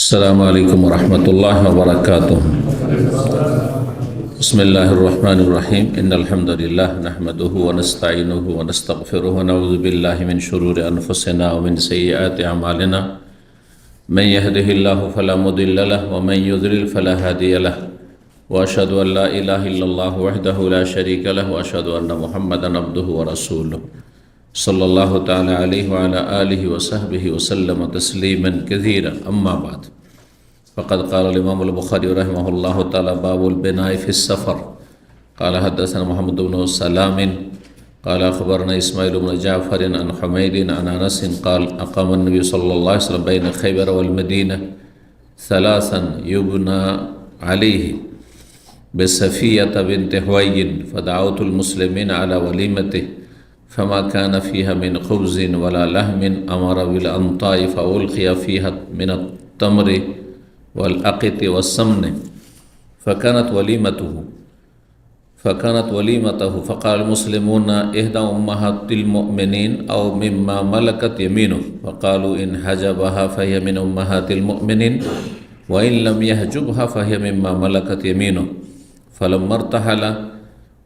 السلام عليكم ورحمة الله وبركاته. بسم الله الرحمن الرحيم. إن الحمد لله نحمده ونستعينه ونستغفره ونعوذ بالله من شرور أنفسنا ومن سيئات أعمالنا. من يهده الله فلا مضل له ومن يضلل فلا هادي له. وأشهد أن لا إله إلا الله وحده لا شريك له وأشهد أن محمدا عبده ورسوله صلى الله تعالى عليه وعلى آله وصحبه وسلم تسليما كثيرا. أما بعد، فقد قال الإمام البخاري رحمه الله تعالى: باب البناء في السفر. قال حدثنا محمد بن سلام قال أخبرنا إسماعيل بن جعفر عن حميد عن أنس قال: أقام النبي صلى الله عليه وسلم بين خيبر والمدينة ثلاثا يبنى عليه بسفية بنت حوي، فدعوت المسلمين على وليمته فما كان فيها من خبز ولا لحم أمر بالأنطاء فألقي فيها من التمر والأقط والسمن فكانت وليمته فقال المسلمون: إحدى أمهات المؤمنين أو مما ملكت يمينه، فقالوا: إن حجبها فهي من أمهات المؤمنين وإن لم يحجبها فهي مما ملكت يمينه. فلما ارتحل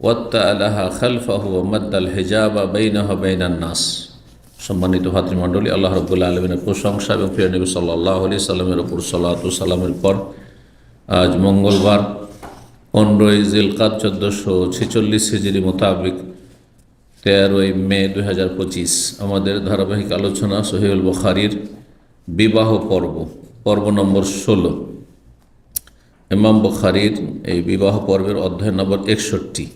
ওয়াত্তাআলাহা খালফাহু ওয়া মাদ্দাল হিজাবা বাইনাহু ওয়া বাইনান নাস। সম্মানিত ভাতৃমণ্ডলী, আল্লাহ রাব্বুল আলামিনের প্রশংসা এবং প্রিয় নবী সাল্লাল্লাহু আলাইহি সাল্লামের উপর সালাতু সালামের পর আজ মঙ্গলবার 15 জিলকাদ 1446 হিজরি মোতাবেক 13 মে 2025 আমাদের ধারাবাহিক আলোচনা সহিহুল বুখারীর বিবাহ পর্ব নম্বর 16। ইমাম বুখারীর এই বিবাহ পর্বের অধ্যায় নম্বর 61।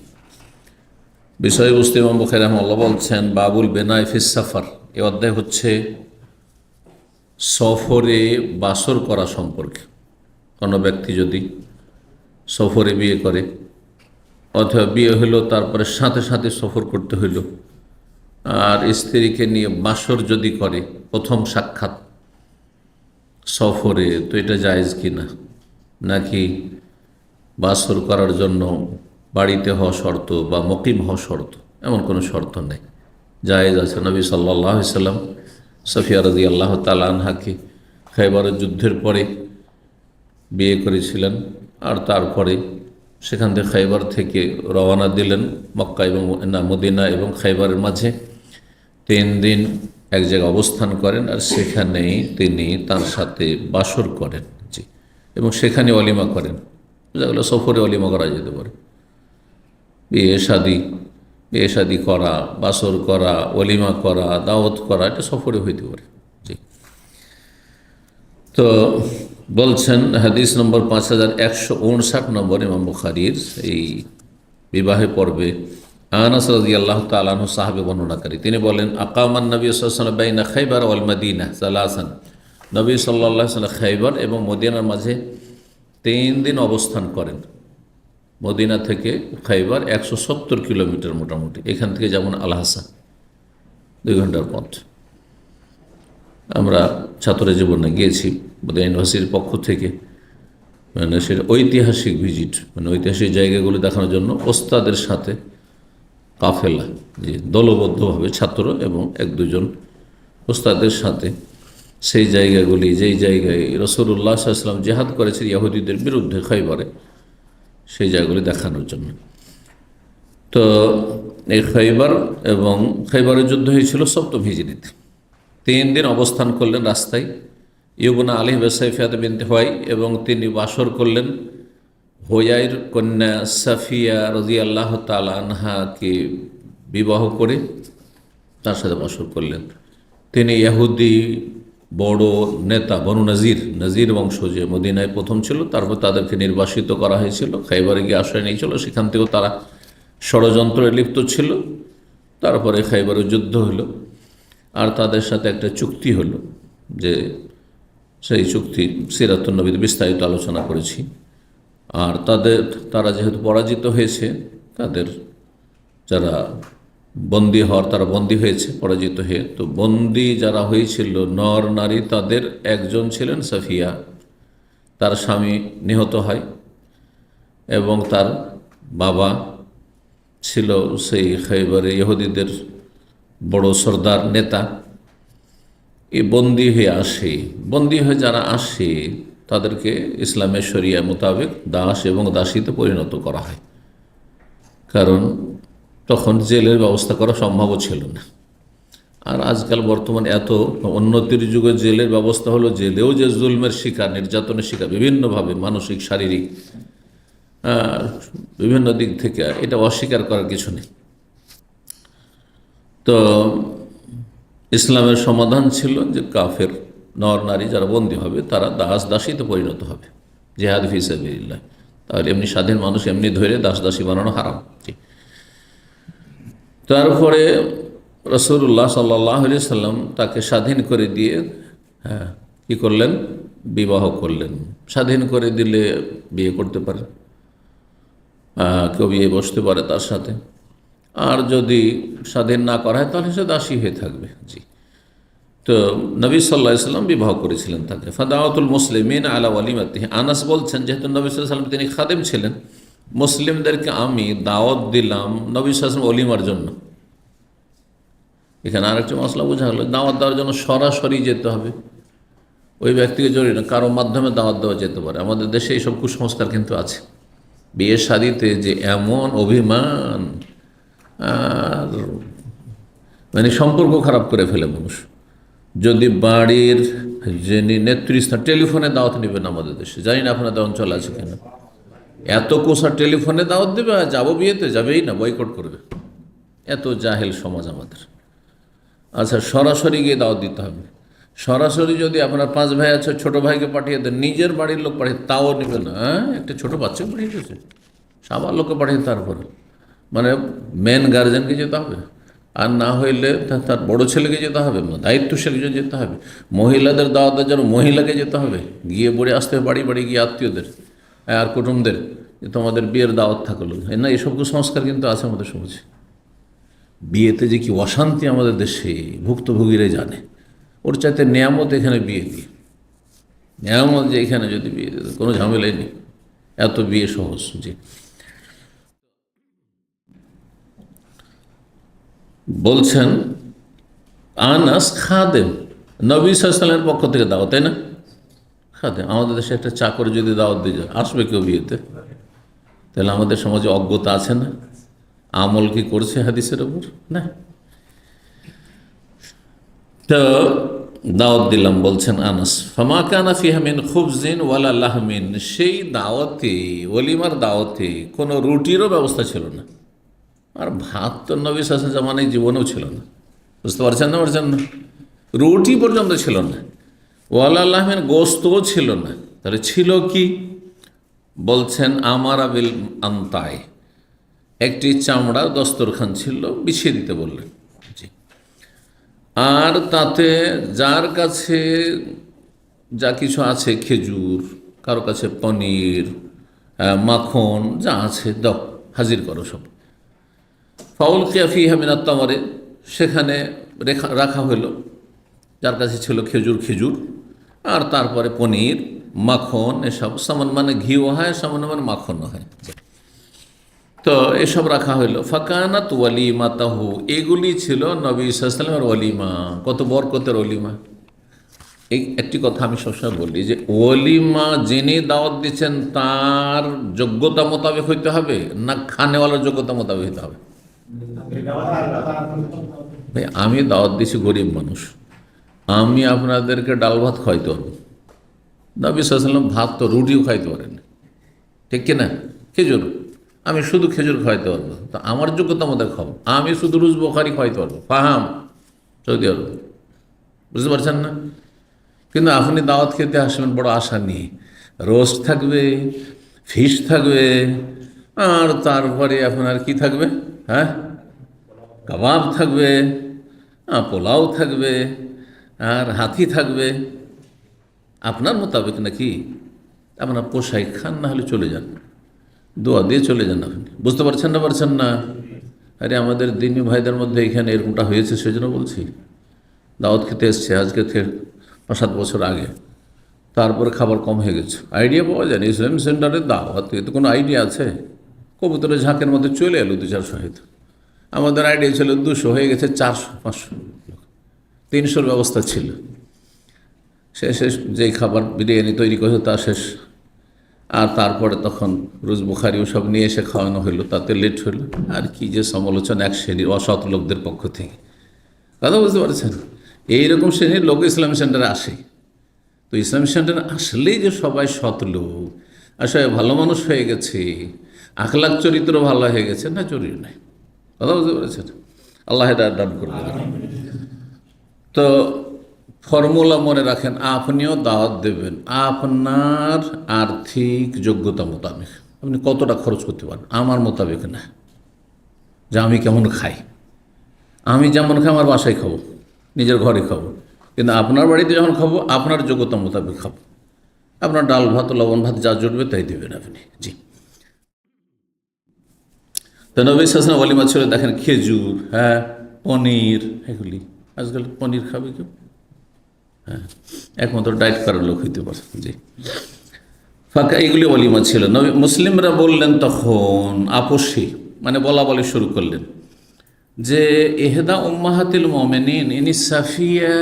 বিষয়বস্তু ইমাম বুখারী রাহিমাহুল্লাহ বলছেন বাবুল বেনায় ফিস সাফার। এই অধ্যায় হচ্ছে সফরে বাসর করা সম্পর্কে। কোনো ব্যক্তি যদি সফরে বিয়ে করে অথবা বিয়ে হলো তারপরে সাথে সাথে সফর করতে হইল, আর স্ত্রীকে নিয়ে বাসর যদি করে প্রথম সাক্ষাৎ সফরে, তো এটা জায়েজ কিনা, নাকি বাসর করার জন্য বাড়িতে হওয়া শর্ত বা মুকিম হওয়া শর্ত? এমন কোনো শর্ত নেই, জায়েজ আছে। নবী সাল্লাল্লাহু আলাইহি সাল্লাম সফিয়া রাদিয়াল্লাহু তাআলা আনহাকে খায়বারের যুদ্ধের পরে বিয়ে করেছিলেন, আর তারপরে সেখান থেকে খায়বার থেকে রওনা দিলেন মক্কা এবং মদিনা এবং খায়বারের মাঝে 3 দিন এক জায়গায় অবস্থান করেন, আর সেখানেই তিনি তার সাথে বাসর করেন এবং সেখানে অলিমা করেন। যেগুলো সফরে অলিমা করা যেতে পারে, বিয়ে শাদি করা, বাসর করা, অলিমা করা, দাওয়াত করা, এটা সফরে হইতে পারে। জি, তো বলছেন হাদিস নম্বর 5159 নম্বর ইমাম বুখারীর এই বিবাহে পর্বে আনাস রাদিয়াল্লাহু তাআলা আনহু সাহাবী বর্ণনাকারী, তিনি বলেন: আকামান নবী সাল্লাল্লাহু আলাইহি ওয়াসাল্লাম বাইনা খায়বার ওয়াল মদিনা সালাসান। নবী সাল্লাল্লাহু আলাইহি ওয়াসাল্লাম খায়বার এবং মদিনার মাঝে 3 দিন অবস্থান করেন। মদিনা থেকে খায়বার 170 কিলোমিটার মোটামুটি, এখান থেকে যেমন আল-হাসা 2 ঘন্টার পথ। আমরা ছাত্র জীবনে গিয়েছি মদিনা ইউনিভার্সিটির পক্ষ থেকে, মানে সেটা ঐতিহাসিক ভিজিট, মানে ঐতিহাসিক জায়গাগুলো দেখানোর জন্য ওস্তাদের সাথে কাফেলা, যে দলবদ্ধভাবে ছাত্র এবং 1-2 জন ওস্তাদের সাথে সেই জায়গাগুলি, যেই জায়গায় রাসূলুল্লাহ সাল্লাল্লাহু আলাইহি ওয়াসাল্লাম জিহাদ করেছেন ইহুদিদের বিরুদ্ধে খায়বারে, সেই জায়গাগুলি দেখানোর জন্য। তো এই খায়বার এবং খায়বারের যুদ্ধ হয়েছিল 7ম হিজরিতে। 3 দিন অবস্থান করলেন রাস্তায়। ইউবনা আলী বেসাইফিয়া বিনতে হুয়াই, এবং তিনি বাসর করলেন হুয়াইয়ের কন্যা সাফিয়া রাদিয়াল্লাহু তাআলা আনহাকে বিবাহ করে তার সাথে বাসর করলেন। তিনি ইহুদি বড় নেতা বনু নজির বংশ, যে মদিনায় প্রথম ছিল, তারপর তাদেরকে নির্বাসিত করা হয়েছিল, খায়বারে গিয়ে আশ্রয় নিয়েছিল, সেখান থেকেও তারা ষড়যন্ত্রে লিপ্ত ছিল। তারপরে খায়বারের যুদ্ধ হলো, আর তাদের সাথে একটা চুক্তি হলো, যে সেই চুক্তি সিরাতুন নবীতে বিস্তারিত আলোচনা করেছি। আর তারা যেহেতু পরাজিত হয়েছে, তাদের যারা বন্দী হওয়ার, তারা বন্দী হয়েছে পরাজিত হয়ে, তো বন্দী যারা হয়েছিল নর নারী, তাদের একজন ছিলেন সাফিয়া, তার স্বামী নিহত হয় এবং তার বাবা ছিল সেই খায়বারে ইহুদিদের বড় সর্দার নেতা। এই বন্দী হয়ে যারা আসে তাদেরকে ইসলামের শরিয়া মোতাবেক দাস এবং দাসীতে পরিণত করা হয়, কারণ তখন জেলের ব্যবস্থা করা সম্ভব ছিল না। আর আজকাল বর্তমান এত উন্নতির যুগে জেলের ব্যবস্থা হলো, জেলেও যে জুলমের শিকার, নির্যাতনের শিকার বিভিন্নভাবে, মানসিক, শারীরিক, বিভিন্ন দিক থেকে, এটা অস্বীকার করার কিছু নেই। তো ইসলামের সমাধান ছিল যে কাফের নর নারী যারা বন্দী হবে তারা দাস দাসীতে পরিণত হবে, জিহাদ ফি সাবিলিল্লাহ। তাহলে এমনি স্বাধীন মানুষ এমনি ধরে দাস দাসী বানানো হারাম। তারপরে রাসূলুল্লাহ সাল্লাল্লাহু আলাইহি সাল্লাম তাকে স্বাধীন করে দিয়ে কি করলেন? বিবাহ করলেন। স্বাধীন করে দিলে বিয়ে করতে পারে, কেউ বিয়ে বসতে পারে তার সাথে। আর যদি স্বাধীন না করা হয় তাহলে সে দাসী হয়ে থাকবে। জি, তো নবী সাল্লাল্লাহু আলাইহি সাল্লাম বিবাহ করেছিলেন তাকে। ফাদাওয়াতুল মুসলিমিন আলা ওয়ালিমাতিহি। আনাস বলছেন, যেহেতু নবী সাল্লাল্লাহু আলাইহি সাল্লাম তিনি খাদেম ছিলেন, মুসলিমদেরকে আমি দাওয়াত দিলাম নবী সাল্লাল্লাহু আলাইহি ওয়াসাল্লাম ওলিমার জন্য। এখানে আরেকটি মশলা বোঝা গেল, দাওয়াত দেওয়ার জন্য সরাসরি যেতে হবে, ওই ব্যক্তিকে জড়িয়ে না, কারো মাধ্যমে দাওয়াত দেওয়া যেতে পারে। আমাদের দেশে এইসব কুসংস্কার কিন্তু আছে। বিয়ে শাদিতে যে এমন অভিমান, মানে সম্পর্ক খারাপ করে ফেলে মানুষ। যদি বাড়ির যিনি নেতৃস্থান টেলিফোনে দাওয়াত নেবেন আমাদের দেশে, জানি না আপনাদের অঞ্চলে আছে কেন, এত কোষা টেলিফোনে দাওয়াত দেবে, আর যাবো বিয়েতে, যাবেই না, বয়কট করবে। এত জাহেল সমাজ আমাদের। আচ্ছা, সরাসরি গিয়ে দাওয়াত দিতে হবে। সরাসরি যদি আপনার 5 ভাই আছে, ছোটো ভাইকে পাঠিয়ে দেন, নিজের বাড়ির লোক পাঠিয়ে, তাও নেবে না। একটা ছোটো বাচ্চাকে পাঠিয়ে দিয়েছে, সাবার লোককে পাঠিয়ে, তারপর মানে মেন গার্জেনকে যেতে হবে, আর না হইলে তার বড় ছেলেকে যেতে হবে, দায়িত্বশীলকে যেতে হবে। মহিলাদের দাওয়াতের জন্য মহিলাকে যেতে হবে, গিয়ে পড়ে আসতে হবে বাড়ি বাড়ি গিয়ে, আত্মীয়দের আর কুটুমদের, তোমাদের বিয়ের দাওয়াত থাকলো না। এসব কুসংস্কার কিন্তু আছে আমাদের সমাজে। বিয়েতে যে কি অশান্তি আমাদের দেশে, ভুক্তভোগীরাই জানে। ওর চাইতে নিয়ামত এখানে বিয়ে দিয়ে, নিয়ামত যে এখানে যদি বিয়ে দিতে কোনো ঝামেলাই নেই, এত বিয়ে সহজ। জি, বলছেন আনাস খাদেম, নবী সাল্লাল্লাহু আলাইহি ওয়াসাল্লামের পক্ষ থেকে দাওয়াত, তাই না? খাদেম। আমাদের দেশে একটা চাকর যদি দাওয়াত দিয়ে যায়, আসবে কেউ বিয়েতে? তাহলে আমাদের সমাজে অজ্ঞতা আছে না? আমল কি করছে হাদিসের ওপর? না। তো দাওয়াত দিলাম, বলছেন আনাস, ফামা কানা ফিহা মিন খুবজিন ওয়ালা লাহমিন। সেই দাওয়াতে, ওলিমার দাওয়াতে কোনো রুটিরও ব্যবস্থা ছিল না। আর ভাত তো নবী সাল্লাল্লাহু আলাইহি ওয়াসাল্লাম জামানায় জীবনেও ছিল না। বুঝতে পারছেন না? রুটি পর্যন্ত ছিল না, ওয়ালা লাহমিন, গোস্তও ছিল না। তাহলে ছিল কি? বলছেন আমার আবিল আন্তায়, একটি চামড়া দস্তরখান ছিল, বিছিয়ে দিতে বললেন। জি, আর তাতে যার কাছে যা কিছু আছে, খেজুর, কারো কাছে পনির, মাখন, যা আছে দাও, হাজির করো সব। ফাউল কিয়াফি হামিনাত তামারে, সেখানে রাখা হইল, যার কাছে ছিল খেজুর, আর তারপরে পনির, মাখন, এসব সামান, মানে ঘিও হয়, সামান্য মানে মাখনও হয়। তো এসব রাখা হইল। ফাকানাত ওয়ালিমাতাহু, এগুলি ছিল নবী সাল্লাল্লাহু আলাইহি ওয়াসাল্লামের ওয়ালিমা। কত বরকতের ওয়ালিমা! এই একটি কথা আমি সবসময় বলি যে ওয়ালিমা যিনি দাওয়াত দিচ্ছেন তার যোগ্যতা মোতাবেক হইতে হবে, না খানেওয়ালার যোগ্যতা মোতাবেক হইতে হবে? ভাই, আমি দাওয়াত দিচ্ছি গরিব মানুষ, আমি আপনাদেরকে ডাল ভাত খাওয়াইতে পারবো। নবী সাল্লাল্লাহু আলাইহি ওয়াসাল্লাম ভাত তো, রুটিও খাইতে পারেন, ঠিক কিনা? খেজুর, আমি শুধু খেজুর খাওয়াইতে পারবো, তো আমার যোগ্যতা মধ্যে খাবো। আমি শুধু রুজ বোখারি খাওয়াইতে পারবো, ফাহাম, সৌদি আরব। বুঝতে পারছেন না? কিন্তু আপনি দাওয়াত খেতে আসবেন বড় আশা নিয়ে, রোস্ট থাকবে, ফিশ থাকবে, আর তারপরে আপনার কি থাকবে, কাবাব থাকবে, পোলাও থাকবে, আর হাতি থাকবে। আপনার মোতাবেক নাকি? আপনার পোশাক খান, না হলে চলে যান, দোয়া দিয়ে চলে যান আপনি। বুঝতে পারছেন না? আরে আমাদের দিনী ভাইদের মধ্যে এখানে এরকমটা হয়েছে, সেজন্য বলছি। দাওয়াত খেতে এসছে আজকে থেকে 5-7 বছর আগে, তারপরে খাবার কম হয়ে গেছে। আইডিয়া পাওয়া যায় না, ইসলাম সেন্টারের দাওয়াত, এতে কোনো আইডিয়া আছে? কবুতরের ঝাঁকের মধ্যে চলে এলো 200-400 হয়তো। আমাদের আইডিয়া ছিল 200, হয়ে গেছে 400-500, 300-র ব্যবস্থা ছিল। শেষে যেই খাবার বিরিয়ানি তৈরি করেছে তা শেষ। আর তারপরে তখন রোজ বুখারি সব নিয়ে এসে খাওয়ানো হইলো, তাতে লেট হইল। আর কি যে সমালোচনা এক শ্রেণীর অসৎ লোকদের পক্ষ থেকে, কথা বুঝতে পারছেন? এইরকম শ্রেণীর লোক ইসলামী সেন্টারে আসে। তো ইসলামী সেন্টারে আসলেই যে সবাই সৎ লোক আর সবাই ভালো মানুষ হয়ে গেছে, আখলাক চরিত্র ভালো হয়ে গেছে, না, জরুরি নাই। কথা বুঝতে পেরেছেন? আল্লাহ হেদায়েত দান করবে। তো ফর্মুলা মনে রাখেন, আপনিও দাওয়াত দেবেন আপনার আর্থিক যোগ্যতা মোতাবেক। আপনি কতটা খরচ করতে পারেন, আমার মোতাবেক না, যে আমি কেমন খাই। আমি যেমন খাই আমার বাসায় খাবো, নিজের ঘরে খাবো, কিন্তু আপনার বাড়িতে যখন খাবো আপনার যোগ্যতা মোতাবেক খাবো। আপনার ডাল ভাত লবণ ভাত যা জুটবে তাই দেবেন আপনি। জি। তো নবী সাল্লাল্লাহু আলাইহি ওয়ালিমা ছিল, দেখেন, খেজুর, হ্যাঁ, পনির, এগুলি। আজকাল পনির খাবে কেউ? হ্যাঁ, একমাত্র ডায়েট করার লোক হইতে পারে। জি, ফাঁকা এগুলি ওয়ালিমা ছিল। নবী মুসলিমরা বললেন তখন আপসী, মানে বলা বলি শুরু করলেন যে ইহদা উম্মাহাতিল মুমিনিন, ইনি সাফিয়া,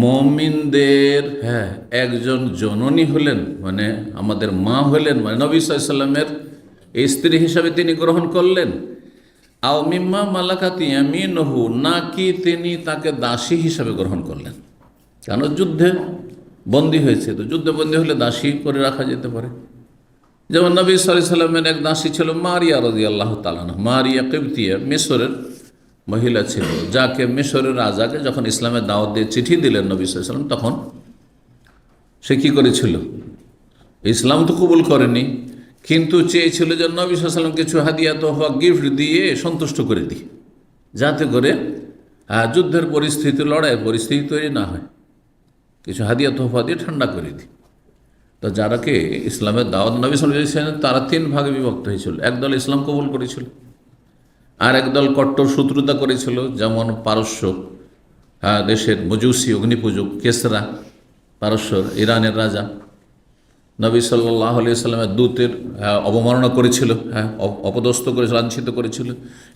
মুমিনদের, হ্যাঁ, একজন জননী হলেন, মানে আমাদের মা হলেন, মানে নবী সাল্লাল্লাহু আলাইহি ওয়াসাল্লামের স্ত্রী হিসাবে তিনি গ্রহণ করলেন। আও মিম্মা মালাকাত ইয়ামিনুহু, নাকি তিনি তাকে দাসী হিসাবে গ্রহণ করলেন। কেন? যুদ্ধে বন্দী হয়েছে, তো যুদ্ধে বন্দী হলে দাসী করে রাখা যেতে পারে। যেমন নবী সাল্লাল্লাহু আলাইহি ওয়াসাল্লামের এক দাসী ছিল মারিয়া রাদিয়াল্লাহু তাআলা আনহা। মারিয়া কিবতিয়া, মিশরের মহিলা ছিল, যাকে মিশরের রাজাকে যখন ইসলামের দাওয়াত দিয়ে চিঠি দিলেন নবী সাল্লাল্লাহু আলাইহি ওয়াসাল্লাম, তখন সে কী করেছিল? ইসলাম তো কবুল করেনি, কিন্তু চেয়েছিল যে নবী সাল্লাল্লাহু আলাইহি ওয়াসাল্লাম কিছু হাদিয়া তোহফা গিফট দিয়ে সন্তুষ্ট করে দিই, যাতে করে যুদ্ধের পরিস্থিতি, লড়াইয়ের পরিস্থিতি তৈরি না হয়, কিছু হাদিয়া তোহফা দিয়ে ঠান্ডা করে দিই। তো যারাকে ইসলামের দাওয়াত নবী সাল্লাল্লাহু আলাইহি ওয়াসাল্লাম, তারা তিন ভাগে বিভক্ত হয়েছিল। একদল ইসলাম কবুল করেছিল, আর একদল কট্টর শত্রুতা করেছিল, যেমন পারস্য দেশের মজুসি অগ্নিপূজক কেসরা, পারস্যর, ইরানের রাজা। নবী সাল্লাল্লাহু আলাইহি ওয়াসাল্লামের দূতের অবমাননা করেছিল, অপদস্থ করেছিল, লাঞ্ছিত করেছিল,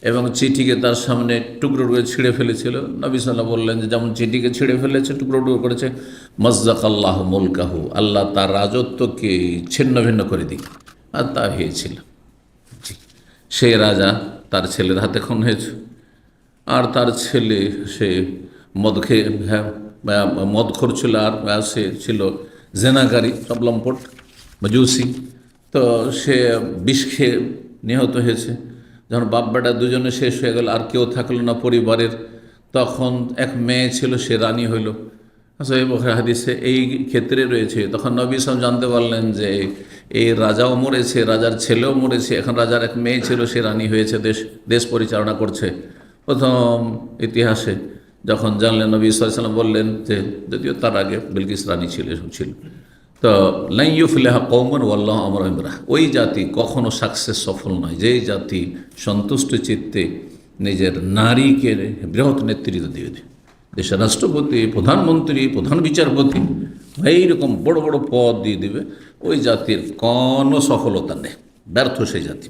এবং চিঠিকে তার সামনে টুকরো টুকরো ছিঁড়ে ফেলেছিল। নবী সাল্লাল্লাহু বললেন যে যেমন চিঠিকে ছিঁড়ে ফেলেছে, টুকরো টুকরো করেছে, মজ্জাকাল্লাহু মুলকাহু, আল্লাহ তার রাজত্বকে ছিন্ন ভিন্ন করে দিই। আর তা হয়েছিল। সে রাজা তার ছেলের হাতে খুন হয়েছে, আর তার ছেলে সে মদ খেয়ে, মদখোর ছিল, আর সে ছিল জেনাকারী, সব লম্পট মজুসি। তো সে বিষ খেয়ে নিহত হয়েছে। যখন বাপ বেটা দুজনে শেষ হয়ে গেল, আর কেউ থাকলো না পরিবারের, তখন এক মেয়ে ছিল, সে রানী হইল। সহিহ বুখারী হাদিসে এই ক্ষেত্রে রয়েছে। তখন নবী সাল্লাল্লাহু জানতে পারলেন যে এই রাজাও মরেছে, রাজার ছেলেও মরেছে, এখন রাজার এক মেয়ে ছিল, সে রানী হয়েছে, দেশ পরিচালনা করছে। প্রথম ইতিহাসে যখন জানলেন, নবী সাল্লাল্লাহু আলাইহি ওয়াসাল্লাম বললেন যে, যদিও তার আগে বিলকিস রানী ছিল, এসব ছিল, তো লা ইউফলিহা কওমুন ওয়াল্লাহু আমরুহুম বিমআরুফ, ওই জাতি কখনো সাকসেস, সফল নয়, যেই জাতি সন্তুষ্ট চিত্তে নিজের নারীকে বৃহৎ নেতৃত্ব দিয়ে দেয়। দেশের রাষ্ট্রপতি, প্রধানমন্ত্রী, প্রধান বিচারপতি, এইরকম বড় বড় পদ দিয়ে দিবে, ওই জাতির কোনো সফলতা নেই, ব্যর্থ সেই জাতি।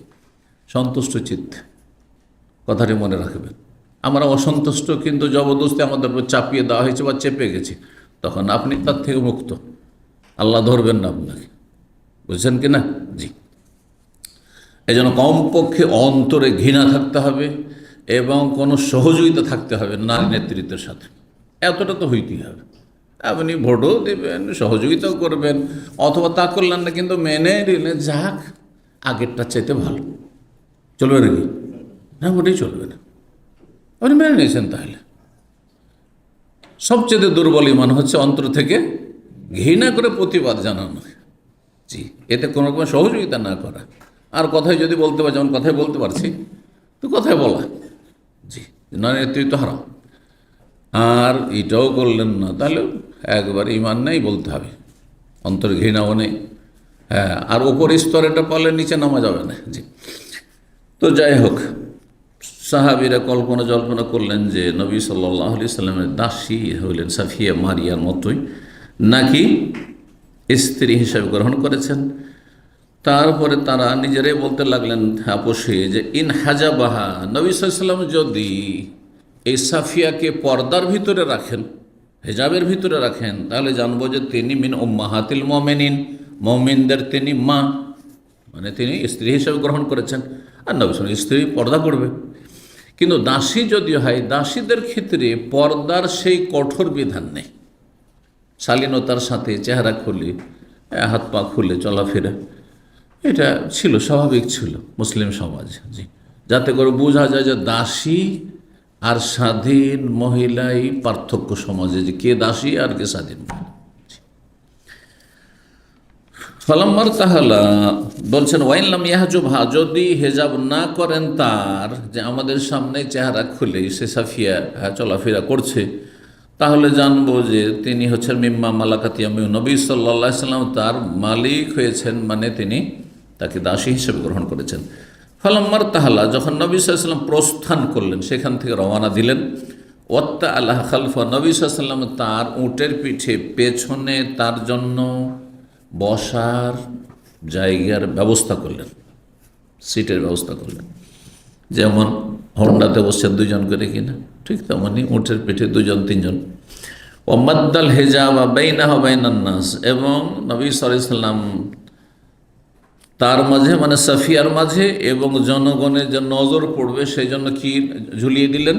সন্তুষ্ট চিত্তে, কথাটি মনে রাখবেন। আমরা অসন্তুষ্ট, কিন্তু জবরদস্তি আমাদের উপর চাপিয়ে দেওয়া হয়েছে বা চেপে গেছে, তখন আপনি তার থেকে মুক্ত, আল্লাহ ধরবেন না আপনাকে। বুঝছেন কি না? জি। এই জন্য কমপক্ষে অন্তরে ঘৃণা থাকতে হবে এবং কোনো সহযোগিতা থাকতে হবে নারী নেতৃত্বের সাথে, এতটা তো হইতেই হবে। আপনি ভোটও দেবেন, সহযোগিতাও করবেন, অথবা তা করলেন না, কিন্তু মেনে নিলেন, যাক আগেরটা চাইতে ভালো, চলবে নাকি? না, মোটেই চলবে না। আপনি মেনে নিয়েছেন, তাহলে সবচেয়ে দুর্বল ঈমান হচ্ছে অন্তর থেকে ঘৃণা করে প্রতিবাদ জানানো। জি, এতে কোনো রকম সহযোগিতা না করা। আর কথায় যদি বলতে পারি, যেমন কথায় বলতে পারছি, তো কথায় বলা, জি, নারী নেতৃত্ব হারাম। আর এটাও করলেন না, তাহলে একবার ঈমান নেই বলতে হবে, অন্তর ঘৃণাও নেই। হ্যাঁ, আর ওপর স্তরেটা পারলে নিচে নামা যাবে না। জি। তো যাই হোক, সাহাবীরা কল্পনা জল্পনা করলেন যে নবী সাল্লাল্লাহু আলাইহি সাল্লামের দাসী হইলেন সাফিয়া মারিয়ার মতোই, নাকি স্ত্রী হিসেবে গ্রহণ করেছেন। তারপরে তারা নিজেরাই বলতে লাগলেন আপোষে যে ইন হাজাবাহা, নবী সাল্লাল্লাহু আলাইহি সাল্লাম যদি এই সাফিয়াকে পর্দার ভিতরে রাখেন, হেজাবের ভিতরে রাখেন, তাহলে জানবো যে তিনি মিন উম্মাহাতিল মুমিনিন, মুমিনদের তিনি মা, মানে তিনি স্ত্রী হিসেবে গ্রহণ করেছেন। আর নবী সাল্লাল্লাহু আলাইহি ওয়াসাল্লাম স্ত্রী পর্দা করবে। কিন্তু দাসী যদি হয়, দাসীদের ক্ষেত্রে পর্দার সেই কঠোর বিধান নেই। শালীনতার সাথে চেহারা খুলে, হাত পা খুলে চলাফেরা, এটা ছিল, স্বাভাবিক ছিল মুসলিম সমাজে। জি, যাতে করে বোঝা যায় যে দাসী আর স্বাধীন মহিলাই পার্থক্য সমাজে, যে কে দাসী আর কে স্বাধীন। ফালাম্মার তাহালা বলছেন ওয়াইনলাম ইয়াহজুবহা, যদি হেজাব না করেন তার, যে আমাদের সামনে চেহারা খুলে সে সাফিয়া চলাফেরা করছে, তাহলে জানবো যে তিনি হচ্ছেন মিম্মা মালাকাত ইয়ামিনুহু, নবী সাল্লাল্লাহু আলাইহি ওয়াসাল্লাম তার মালিক হয়েছেন, মানে তিনি তাকে দাসী হিসেবে গ্রহণ করেছেন। ফালাম্মার তাহালা, যখন নবী সাল্লাল্লাহু আলাইহি ওয়াসাল্লাম প্রস্থান করলেন, সেখান থেকে রওনা দিলেন, ওয়াত্তা আল্লাহ খালফা, নবী সাল্লাল্লাহু আলাইহি ওয়াসাল্লাম তার উটের পিঠে পেছনে তার জন্য বসার জায়গার ব্যবস্থা করলেন, সিটের ব্যবস্থা করলেন। যেমন হন্ডাতে বসছেন দুজন করে কিনা, ঠিক তেমনই উটের পিঠে দুজন তিনজন। ওমাদ্দাল হেজাবা বাইনাহু বাইনান নাস, এবং নবী সাল্লাল্লাহু আলাইহি ওয়াসাল্লাম তার মাঝে, মানে সাফিয়ার মাঝে এবং জনগণের যে নজর পড়বে সেই জন্য কি ঝুলিয়ে দিলেন,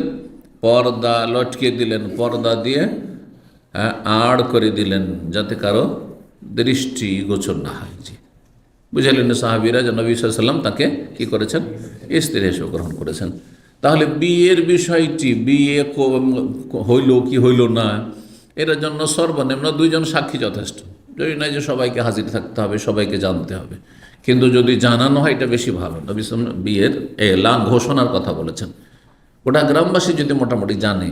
পর্দা লটকে দিলেন, পর্দা দিয়ে আড় করে দিলেন, যাতে কারো দৃষ্টি গোচর না হয়। জি, বুঝালেন সাহাবীরা যে নবী সাল্লাল্লাহু আলাইহি ওয়াসাল্লাম তাকে কি করেছেন, স্ত্রী হিসেবে গ্রহণ করেছেন। তাহলে বিয়ের বিষয়টি, বিয়ে হইল কি হইল না, এর জন্য সর্বনিম্ন দুইজন সাক্ষী যথেষ্ট। যদি নয় যে সবাইকে হাজির থাকতে হবে, সবাইকে জানতে হবে, কিন্তু যদি জানানো হয় এটা বেশি ভালো। নবী সাল্লাল্লাহু আলাইহি ওয়াসাল্লাম বিয়ের এলান, ঘোষণার কথা বলেছেন। ওটা গ্রামবাসী যদি মোটামুটি জানে,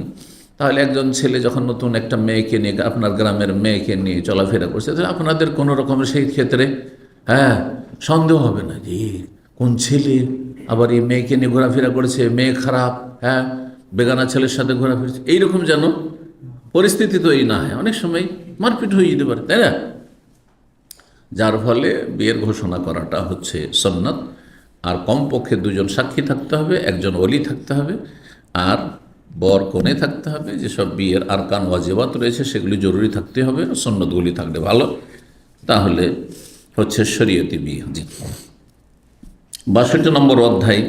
তাহলে একজন ছেলে যখন নতুন একটা মেয়েকে নিয়ে, আপনার গ্রামের মেয়েকে নিয়ে চলাফেরা করছে, তাহলে আপনাদের কোনো রকমের সেই ক্ষেত্রে সন্দেহ হবে না যে কোন ছেলে আবার এই মেয়েকে নিয়ে ঘোরাফেরা করেছে, মেয়ে খারাপ, বেগানা ছেলের সাথে ঘোরাফেরা, এইরকম যেন পরিস্থিতি তো এই না হয়। অনেক সময় মারপিট হয়ে যেতে পারে, তাই না? যার ফলে বিয়ের ঘোষণা করাটা হচ্ছে সুন্নাত। আর কমপক্ষে দুজন সাক্ষী থাকতে হবে, একজন ওলি থাকতে হবে, আর বর কনে থাকতে হবে। যেসব বিয়ের আরকান ওয়াজিবাত রয়েছে সেগুলি জরুরি থাকতে হবে, সুন্নতগুলি থাকলে ভালো, তাহলে হচ্ছে শরীয়তি বিয়ে। জি, 62 নম্বর অধ্যায়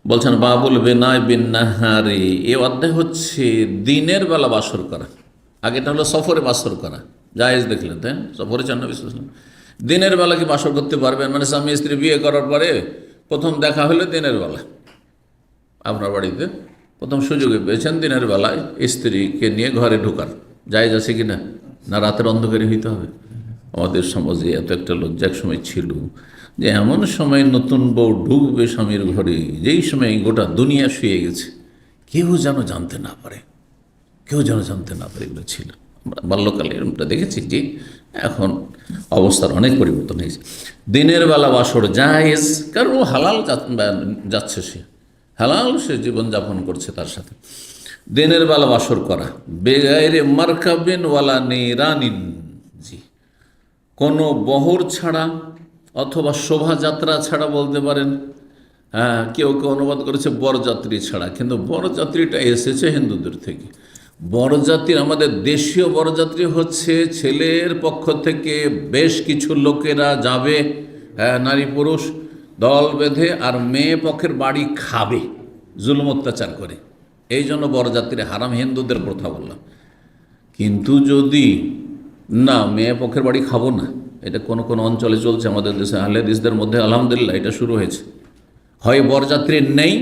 বলছেন বাবুল বিনায় বিন নাহারি। এই অধ্যায় হচ্ছে দিনের বেলা বাসর করা। আগেটা হলো সফরে বাসর করা, জায়েজ দেখলেন, তাই সফরে চান নবী সাল্লাল্লাহু আলাইহি ওয়াসাল্লাম। দিনের বেলা কি বাসর করতে পারবেন? মানে স্বামী স্ত্রী বিয়ে করার পরে প্রথম দেখা হলো দিনের বেলা, আপনার বাড়িতে প্রথম সুযোগে পেয়েছেন দিনের বেলায় স্ত্রীকে নিয়ে ঘরে ঢোকার, জায়েজ আছে কি না? না রাতের অন্ধকারে হইতে হবে? আমাদের সমাজে এত একটা লজ্জার সময় ছিল যে এমন সময় নতুন বউ ঢুকবে স্বামীর ঘরে, যেই সময় গোটা দুনিয়া শুয়ে গেছে, কেউ যেন জানতে না পারে, কেউ যেন জানতে না পারে, এগুলো ছিল বাল্যকালে, এরকমটা দেখেছি। যে এখন অবস্থার অনেক পরিবর্তন হয়েছে। দিনের বেলা বাসর জায়েজ, কারণ ও হালাল যাচ্ছে, সে হালাল, সে জীবনযাপন করছে তার সাথে। দিনের বেলা বাসর করা, বেগাইরে মারকাবিন ওয়ালা নিরানিন, জি, কোনো বহর ছাড়া অথবা শোভাযাত্রা ছাড়া বলতে পারেন। কেউ কেউ অনুবাদ করেছে বরযাত্রী ছাড়া, কিন্তু বরযাত্রীটা এসেছে হিন্দুদের থেকে। বরযাত্রী, আমাদের দেশীয় বরযাত্রী হচ্ছে ছেলের পক্ষ থেকে বেশ কিছু লোকেরা যাবে, নারী পুরুষ দল বেঁধে, আর মেয়ে পক্ষের বাড়ি খাবে জুলুম অত্যাচার করে, এই জন্য বরযাত্রী হারাম, হিন্দুদের প্রথা বললাম। কিন্তু যদি না, মেয়ে পক্ষের বাড়ি খাবো না, এটা কোন কোন অঞ্চলে চলছে, আমাদের দেশে আহলে হাদিসদের মধ্যে আলহামদুলিল্লাহ এটা শুরু হয়েছে। হয় বরযাত্রী নেই,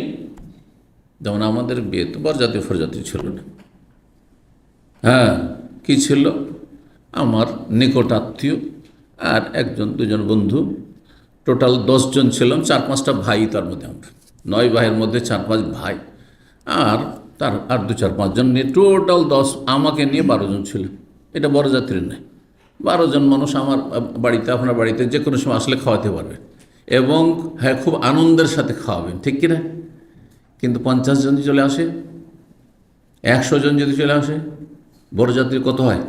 যেমন আমাদের বিয়ে তো বরযাত্রী ফরযাত্রী ছিল না। কি ছিল, আমার নিকট আত্মীয় আর একজন দুজন বন্ধু, টোটাল 10 জন ছিলাম, 4-5টা ভাই, তার মধ্যে আমরা 9 ভাইয়ের মধ্যে 4-5 ভাই, আর তার আর 2-4-5 জন নিয়ে টোটাল 10, আমাকে নিয়ে 12 জন ছিল। এটা বরযাত্রী নেই। 12 জন মানুষ আমার বাড়িতে, আপনার বাড়িতে যে কোনো সময় আসলে খাওয়াতে পারবেন, এবং খুব আনন্দের সাথে খাওয়াবেন, ঠিক কিনা? কিন্তু 50 জন যদি চলে আসে, 100 জন যদি চলে আসে, বরযাত্রী কত হয়?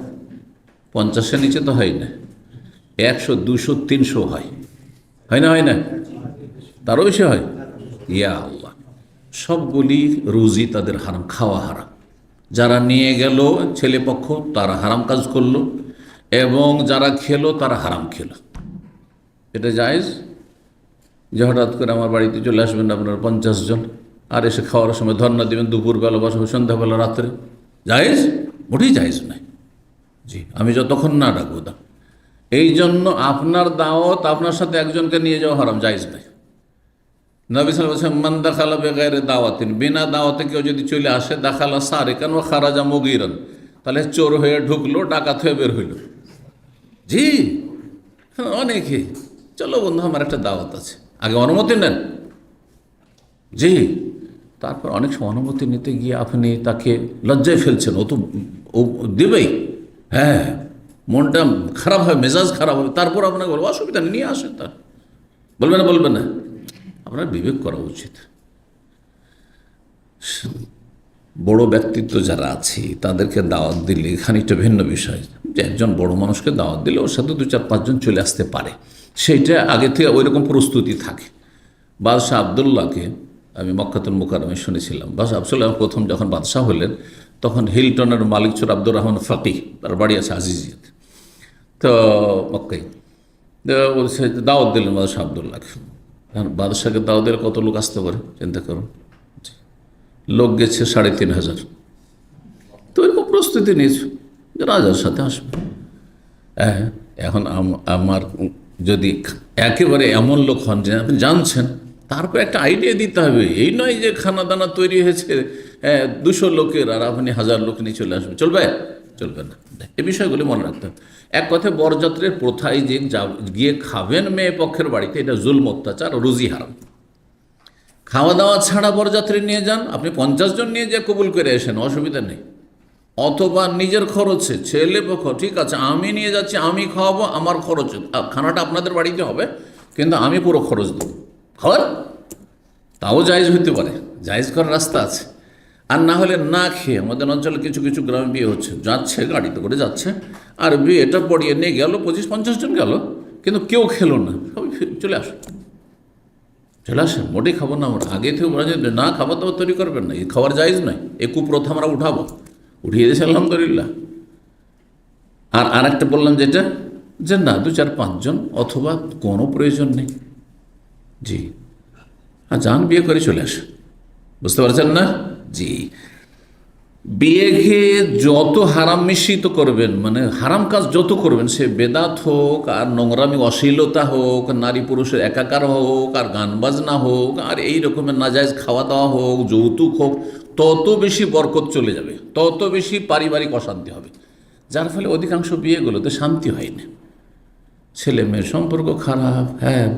50-এর নিচে তো হয় না, 100, 200, 300 হয়, হয় না? হয় না? তারও বেশি হয়। ইয়া আল্লাহ, সবগুলি রুজি তাদের হারাম, খাওয়া হারাম। যারা নিয়ে গেল ছেলেপক্ষ তারা হারাম কাজ করলো, এবং যারা খেলো তারা হারাম খেলো। এটা জায়েজ যে হঠাৎ করে আমার বাড়িতে চলে আসবেন আপনার 50 জন, আর এসে খাওয়ার সময় ধর্ণা দেবেন, দুপুরবেলা বসবে, সন্ধ্যাবেলা, রাত্রে? জায়েজ? মোটেই জায়েজ নয়। জি, আমি যতক্ষণ না ডাকবো দা। এই জন্য আপনার দাওয়াত, আপনার সাথে একজনকে নিয়ে যাওয়া হারাম, জায়েজ নয়। নবী সাল্লাল্লাহু আলাইহি ওয়াসাল্লাম মান দাখালা বিগাইরি দাওয়াতিন, বিনা দাওয়াতে কেউ যদি চলে আসে, দাখালা সারিকান ওয়া খারাজা মুগীরান, তাহলে চোর হয়ে ঢুকলো, ডাকাত হয়ে বের হইল। জি, অনেকে চলো বন্ধু আমার একটা দাওয়াত আছে, আগে অনুমতি নেন। জি, তারপর অনেক সময় অনুমতি নিতে গিয়ে আপনি তাকে লজ্জায় ফেলছেন, ও দেবেই, হ্যাঁ, মনটা খারাপ হয়, মেজাজ খারাপ হবে, তারপর আপনাকে বলবো অসুবিধা নেই, নিয়ে আসেন। তার বলবেন না, আপনার বিবেক করা উচিত। বড় ব্যক্তিত্ব যারা আছে তাদেরকে দাওয়াত দিলে খানিকটা ভিন্ন বিষয়, যে একজন বড় মানুষকে দাওয়াত দিলে ওর সাথে 2-4-5 জন চলে আসতে পারে, সেইটা আগে থেকে ওই রকম প্রস্তুতি থাকে। বাদশাহ আবদুল্লাহকে আমি মক্কাতুল মুকাররমে শুনেছিলাম। বাদশাহ আবদুল্লাহ প্রথম যখন বাদশাহ হলেন, তখন হিলটনের মালিক ছিল আব্দুর রহমান ফাকিহ, তার বাড়ি আছে আজিজিয়াতে, তো মক্কায় বলছে দাওয়াত দিলেন বাদশাহ আবদুল্লাহকে। বাদশাহকে দাওয়াত দিলে কত লোক আসতে পারে চিন্তা করুন। লোক গেছে 3500। তো এরকম প্রস্তুতি নিয়েছে যে রাজার সাথে আসবে। হ্যাঁ, এখন আমার যদি একেবারে এমন লোক হন যে আপনি জানছেন, তারপর একটা আইডিয়া দিতে হবে। এই নয় যে খানা দানা তৈরি হয়েছে 200 লোকের আর আপনি 1000 লোক নিয়ে চলে আসবে, চলবে না। এই বিষয়গুলি মনে রাখতে হবে। এক কথায় বরযাত্রের প্রথায় যে গিয়ে খাবেন মেয়ে পক্ষের বাড়িতে, এটা জুলম, অত্যাচার, রুজি হারাম। খাওয়া দাওয়া ছাড়া বরযাত্রী নিয়ে যান, আপনি 50 জন নিয়ে যে কবুল করে আসেন, অসুবিধা নেই। অথবা নিজের খরচে, ছেলে পক্ষ ঠিক আছে আমি নিয়ে যাচ্ছি, আমি খাওয়াবো, আমার খরচে, খানাটা আপনাদের বাড়িতে হবে, কিন্তু আমি পুরো খরচ দেবো, খাওয়ার, তাও জায়েজ হইতে পারে, জায়েজ করার রাস্তা আছে। আর না হলে না খেয়ে, আমাদের অঞ্চলে কিছু কিছু গ্রামে বিয়ে হচ্ছে, যাচ্ছে গাড়িতে করে যাচ্ছে, আর বিয়েটা পড়িয়ে নিয়ে গেল, 25-50 জন গেল, কিন্তু কেউ খেলো না, সবাই চলে আসেন, মোটেই খাবো না আমরা। আগে থেকে বলা যায় না, খাবার দাবার তৈরি করবেন না, এই খাবার জায়েজ নয়, এই কুপ্রথা আমরা উঠিয়ে দিয়েছি আলহামদুলিল্লাহ। আর আরেকটা বললাম যেটা, যে না 2-4-5 জন, অথবা কোনো প্রয়োজন নেই। জি, আর যান বিয়ে করে চলে আসে, বুঝতে পারছেন না? জি, বিয়েকে যত হারাম মিশ্রিত করবেন, মানে হারাম কাজ যত করবেন, সে বেদাত হোক, আর নোংরামি অশ্লীলতা হোক, নারী পুরুষের একাকার হোক, আর গান বাজনা হোক, আর এই রকমের নাজায়েজ খাওয়া দাওয়া হোক, যৌতুক হোক, তত বেশি বরকত চলে যাবে, তত বেশি পারিবারিক অশান্তি হবে, যার ফলে অধিকাংশ বিয়েগুলোতে শান্তি হয় না। ছেলে মেয়ের সম্পর্ক খারাপ, হ্যাঁ,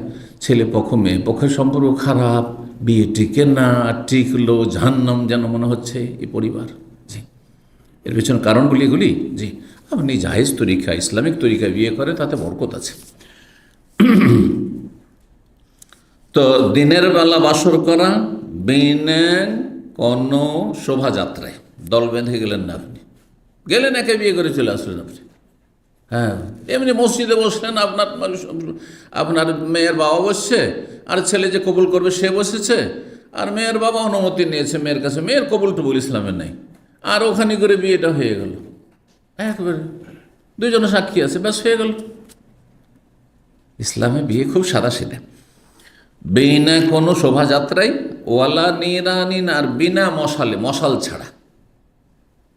ছেলে পক্ষ মেয়ে পক্ষের সম্পর্ক খারাপ, বিয়ে টিকে না, টিকলো জাহান্নাম যেন মনে হচ্ছে এই পরিবার। জি, এর পেছনে কারণগুলি এগুলি। জি, আপনি জায়েজ তরিকা, ইসলামিক তরিকায় বিয়ে করে, তাতে বরকত আছে। তো দিনের বেলা বাসর করা বিনা কোনো শোভাযাত্রায়, দল বেঁধে গেলেন না, আপনি গেলেন একে বিয়ে করে চলে আসলেন আপনি, হ্যাঁ, এমনি মসজিদে বসলেন, আপনার মেয়ের বাবা বসছে, আর ছেলে যে কবুল করবে সে বসেছে, আর মেয়ের বাবা অনুমতি নিয়েছে মেয়ের কাছে, মেয়ের কবুল টবুল ইসলামের নেই, আর ওখানে করে বিয়েটা হয়ে গেল, একবারে 2 জন সাক্ষী আছে, ব্যাস হয়ে গেল। ইসলামে বিয়ে খুব সাদাসিধা, বিনা কোনো শোভাযাত্রায়, ওয়ালা নিরানিন, আর বিনা মশাল ছাড়া।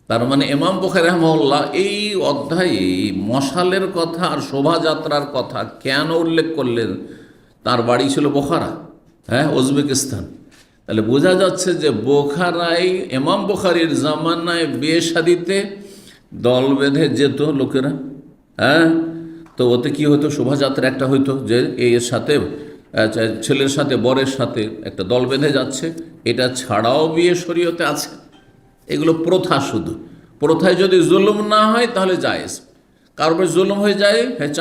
তার মানে ইমাম বুখারী রাহিমাহুল্লাহ এই অধ্যায়ে মশালের কথা আর শোভাযাত্রার কথা কেন উল্লেখ করলেন? তার বাড়ি ছিল বোখারা, হ্যাঁ, উজবেকিস্তান। তাহলে বোঝা যাচ্ছে যে বোখারায় ইমাম বুখারীর জামানায় বিয়ে শাদিতে দল বেঁধে যেত লোকেরা, হ্যাঁ। তো ওতে কি হতো, শোভাযাত্রা একটা হইতো, যে এর সাথে ছেলের সাথে বরের সাথে একটা দল বেঁধে যাচ্ছে। এটা ছাড়াও বিয়ে শরীয়তে আছে। এগুলো প্রথা, শুধু প্রথায় যদি জুলুম না হয় তাহলে জায়েজ। কারোর জুলুম হয়ে যায়, হ্যাঁ,